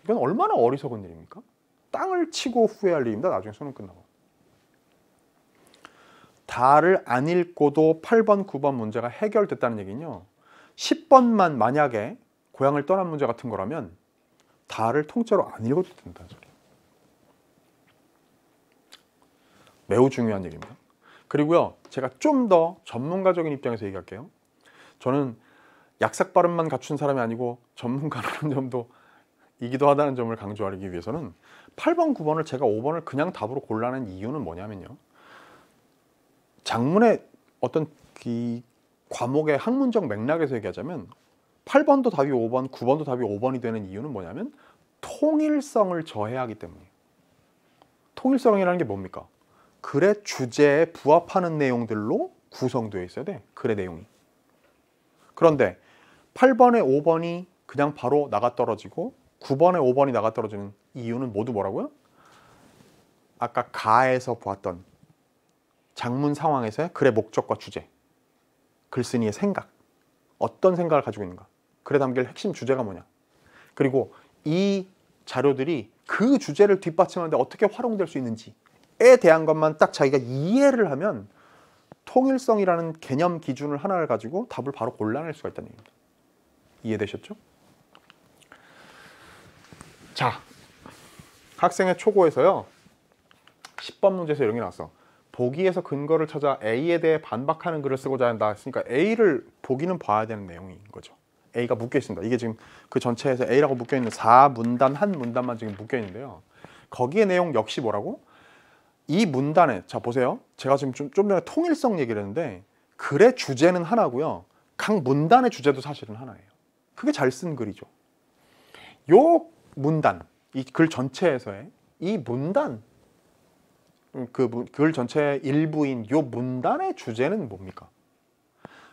이건 얼마나 어리석은 일입니까? 땅을 치고 후회할 일입니다. 나중에 수능 끝나고. 다를 안 읽고도 8번, 9번 문제가 해결됐다는 얘기는요, 10번만 만약에 고향을 떠난 문제 같은 거라면 다를 통째로 안 읽어도 된다는 소리예요. 매우 중요한 얘기입니다. 그리고요, 제가 좀 더 전문가적인 입장에서 얘기할게요. 저는 약삭 발음만 갖춘 사람이 아니고 전문가라는 점도 이기도 하다는 점을 강조하기 위해서는 8번, 9번을 제가 5번을 그냥 답으로 골라낸 이유는 뭐냐면요. 작문의 어떤 이 과목의 학문적 맥락에서 얘기하자면 8번도 답이 5번, 9번도 답이 5번이 되는 이유는 뭐냐면 통일성을 저해하기 때문이에요. 통일성이라는 게 뭡니까? 글의 주제에 부합하는 내용들로 구성되어 있어야 돼. 글의 내용이. 그런데 8번에 5번이 그냥 바로 나가떨어지고 9번에 5번이 나가떨어지는 이유는 모두 뭐라고요? 아까 가에서 보았던 작문 상황에서의 글의 목적과 주제, 글쓴이의 생각, 어떤 생각을 가지고 있는가, 글에 담길 핵심 주제가 뭐냐, 그리고 이 자료들이 그 주제를 뒷받침하는데 어떻게 활용될 수 있는지에 대한 것만 딱 자기가 이해를 하면 통일성이라는 개념 기준을 하나를 가지고 답을 바로 골라낼 수가 있다는 얘기입니다. 이해되셨죠? 자, 학생의 초고에서요 10번 문제에서 이런 게 나왔어. 보기에서 근거를 찾아 A에 대해 반박하는 글을 쓰고자 한다 했으니까 A를 보기는 봐야 되는 내용인 거죠. A가 묶여 있습니다. 이게 지금 그 전체에서 A라고 묶여 있는 4문단 한 문단만 지금 묶여 있는데요. 거기에 내용 역시 뭐라고? 이 문단에, 자 보세요. 제가 지금 좀 전에 통일성 얘기를 했는데 글의 주제는 하나고요. 각 문단의 주제도 사실은 하나예요. 그게 잘 쓴 글이죠. 요 문단, 이 글 전체에서의 이 문단, 그 글 전체의 일부인 요 문단의 주제는 뭡니까?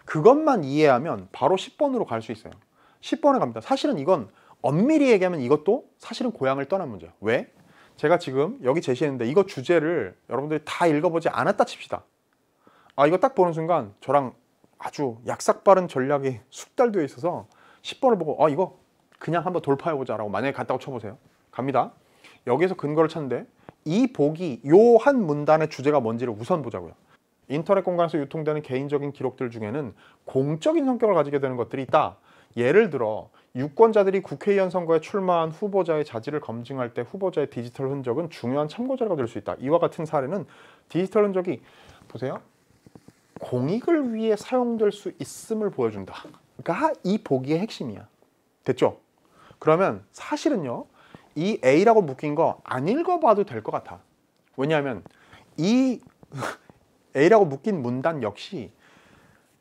그것만 이해하면 바로 10번으로 갈 수 있어요. 10번에 갑니다. 사실은 이건 엄밀히 얘기하면 이것도 사실은 고향을 떠난 문제야. 왜? 제가 지금 여기 제시했는데 이거 주제를 여러분들이 다 읽어보지 않았다 칩시다. 아, 이거 딱 보는 순간 저랑 아주 약삭빠른 전략이 숙달되어 있어서 10번을 보고 아, 이거 그냥 한번 돌파해보자 라고 만약에 갔다고 쳐보세요. 갑니다. 여기에서 근거를 찾는데 이 보기, 요 한 문단의 주제가 뭔지를 우선 보자고요. 인터넷 공간에서 유통되는 개인적인 기록들 중에는 공적인 성격을 가지게 되는 것들이 있다. 예를 들어 유권자들이 국회의원 선거에 출마한 후보자의 자질을 검증할 때 후보자의 디지털 흔적은 중요한 참고자료가 될 수 있다. 이와 같은 사례는 디지털 흔적이 보세요. 공익을 위해 사용될 수 있음을 보여준다. 그러니까 이 보기의 핵심이야. 됐죠? 그러면 사실은요. 이 A라고 묶인 거 안 읽어봐도 될 것 같아. 왜냐하면 이 A라고 묶인 문단 역시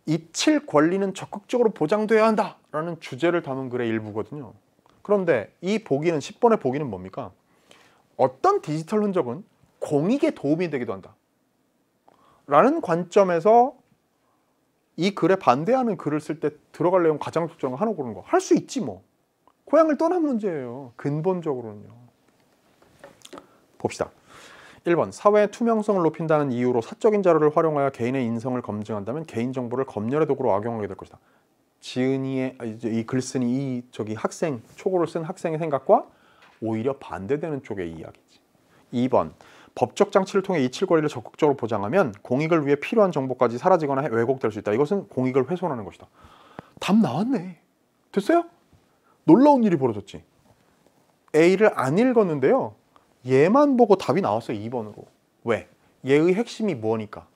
잊힐 권리는 적극적으로 보장돼야 한다라는 주제를 담은 글의 일부거든요. 그런데 이 보기는 10번의 보기는 뭡니까? 어떤 디지털 흔적은 공익에 도움이 되기도 한다. 라는 관점에서 이 글에 반대하는 글을 쓸 때 들어갈 내용 가장 적절한 거 하나 고르는 거. 할 수 있지 뭐. 고향을 떠난 문제예요. 근본적으로는요. 봅시다. 1번. 사회의 투명성을 높인다는 이유로 사적인 자료를 활용하여 개인의 인성을 검증한다면 개인정보를 검열의 도구로 악용하게 될 것이다. 지은이의 이 글쓴이 이 학생 초고를 쓴 학생의 생각과 오히려 반대되는 쪽의 이야기지. 2번. 법적 장치를 통해 이칠 권리를 적극적으로 보장하면 공익을 위해 필요한 정보까지 사라지거나 왜곡될 수 있다. 이것은 공익을 훼손하는 것이다. 답 나왔네. 됐어요? 놀라운 일이 벌어졌지. A를 안 읽었는데요. 얘만 보고 답이 나왔어요. 2번으로. 왜? 얘의 핵심이 뭐니까?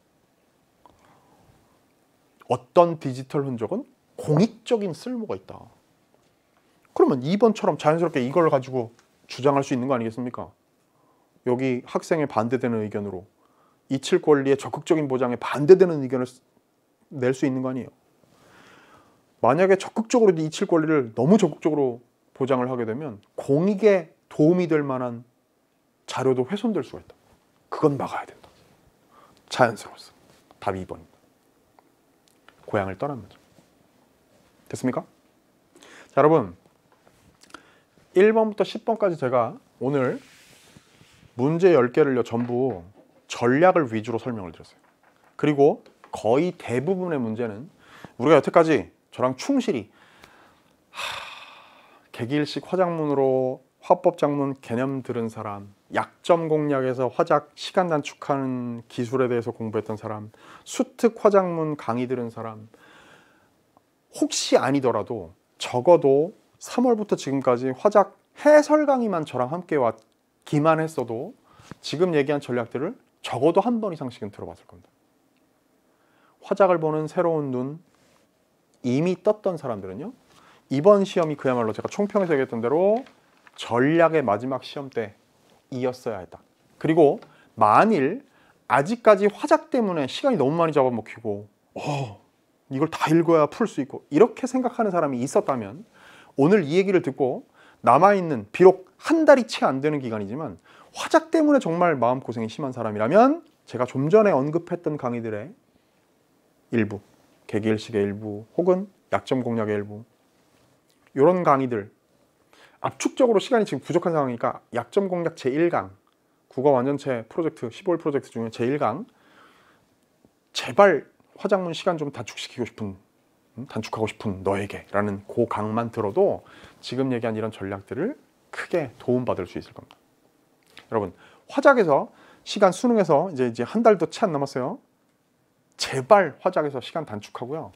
어떤 디지털 흔적은 공익적인 쓸모가 있다. 그러면 2번처럼 자연스럽게 이걸 가지고 주장할 수 있는 거 아니겠습니까? 여기 학생에 반대되는 의견으로 이칠 권리의 적극적인 보장에 반대되는 의견을 낼 수 있는 거 아니에요. 만약에 적극적으로 이칠 권리를 너무 적극적으로 보장을 하게 되면 공익에 도움이 될 만한 자료도 훼손될 수가 있다. 그건 막아야 된다. 자연스러웠어. 답이 2번입니다. 고향을 떠난 거죠. 됐습니까? 자, 여러분 1번부터 10번까지 제가 오늘 문제 10개를요 전부 전략을 위주로 설명을 드렸어요. 그리고 거의 대부분의 문제는 우리가 여태까지 저랑 충실히 개기일식 화작문으로 화법작문 개념 들은 사람, 약점 공략에서 화작 시간 단축하는 기술에 대해서 공부했던 사람, 수특 화작문 강의 들은 사람, 혹시 아니더라도 적어도 3월부터 지금까지 화작 해설 강의만 저랑 함께 왔기만 했어도 지금 얘기한 전략들을 적어도 한 번 이상씩은 들어봤을 겁니다. 화작을 보는 새로운 눈, 이미 떴던 사람들은요, 이번 시험이 그야말로 제가 총평에서 얘기했던 대로 전략의 마지막 시험 때이었어야 했다. 그리고 만일 아직까지 화작 때문에 시간이 너무 많이 잡아먹히고 이걸 다 읽어야 풀 수 있고 이렇게 생각하는 사람이 있었다면, 오늘 이 얘기를 듣고 남아있는 비록 한 달이 채 안 되는 기간이지만 화작 때문에 정말 마음고생이 심한 사람이라면, 제가 좀 전에 언급했던 강의들의 일부, 개기일식의 일부 혹은 약점 공략의 일부, 이런 강의들, 압축적으로 시간이 지금 부족한 상황이니까 약점 공략 제1강, 국어 완전체 프로젝트 15일 프로젝트 중에 제1강, 제발 화작문 시간 좀 단축하고 싶은 너에게 라는 그 강만 들어도 지금 얘기한 이런 전략들을 크게 도움받을 수 있을 겁니다. 여러분, 화작에서 시간, 수능에서 이제 한 달도 채 안 남았어요. 제발 화작에서 시간 단축하고요,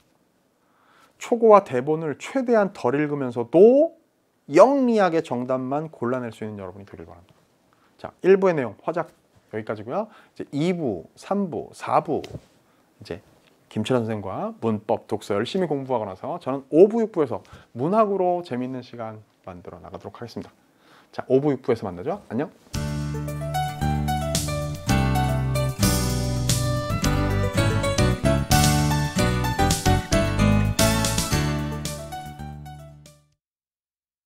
초고와 대본을 최대한 덜 읽으면서도 영리하게 정답만 골라낼 수 있는 여러분이 되길 바랍니다. 자, 1부의 내용 화작 여기까지고요. 이제 2부, 3부, 4부 이제 김철현 선생과 문법, 독서 열심히 공부하고 나서 저는 5부, 6부에서 문학으로 재밌는 시간 만들어 나가도록 하겠습니다. 자, 5부, 6부에서 만나죠. 안녕.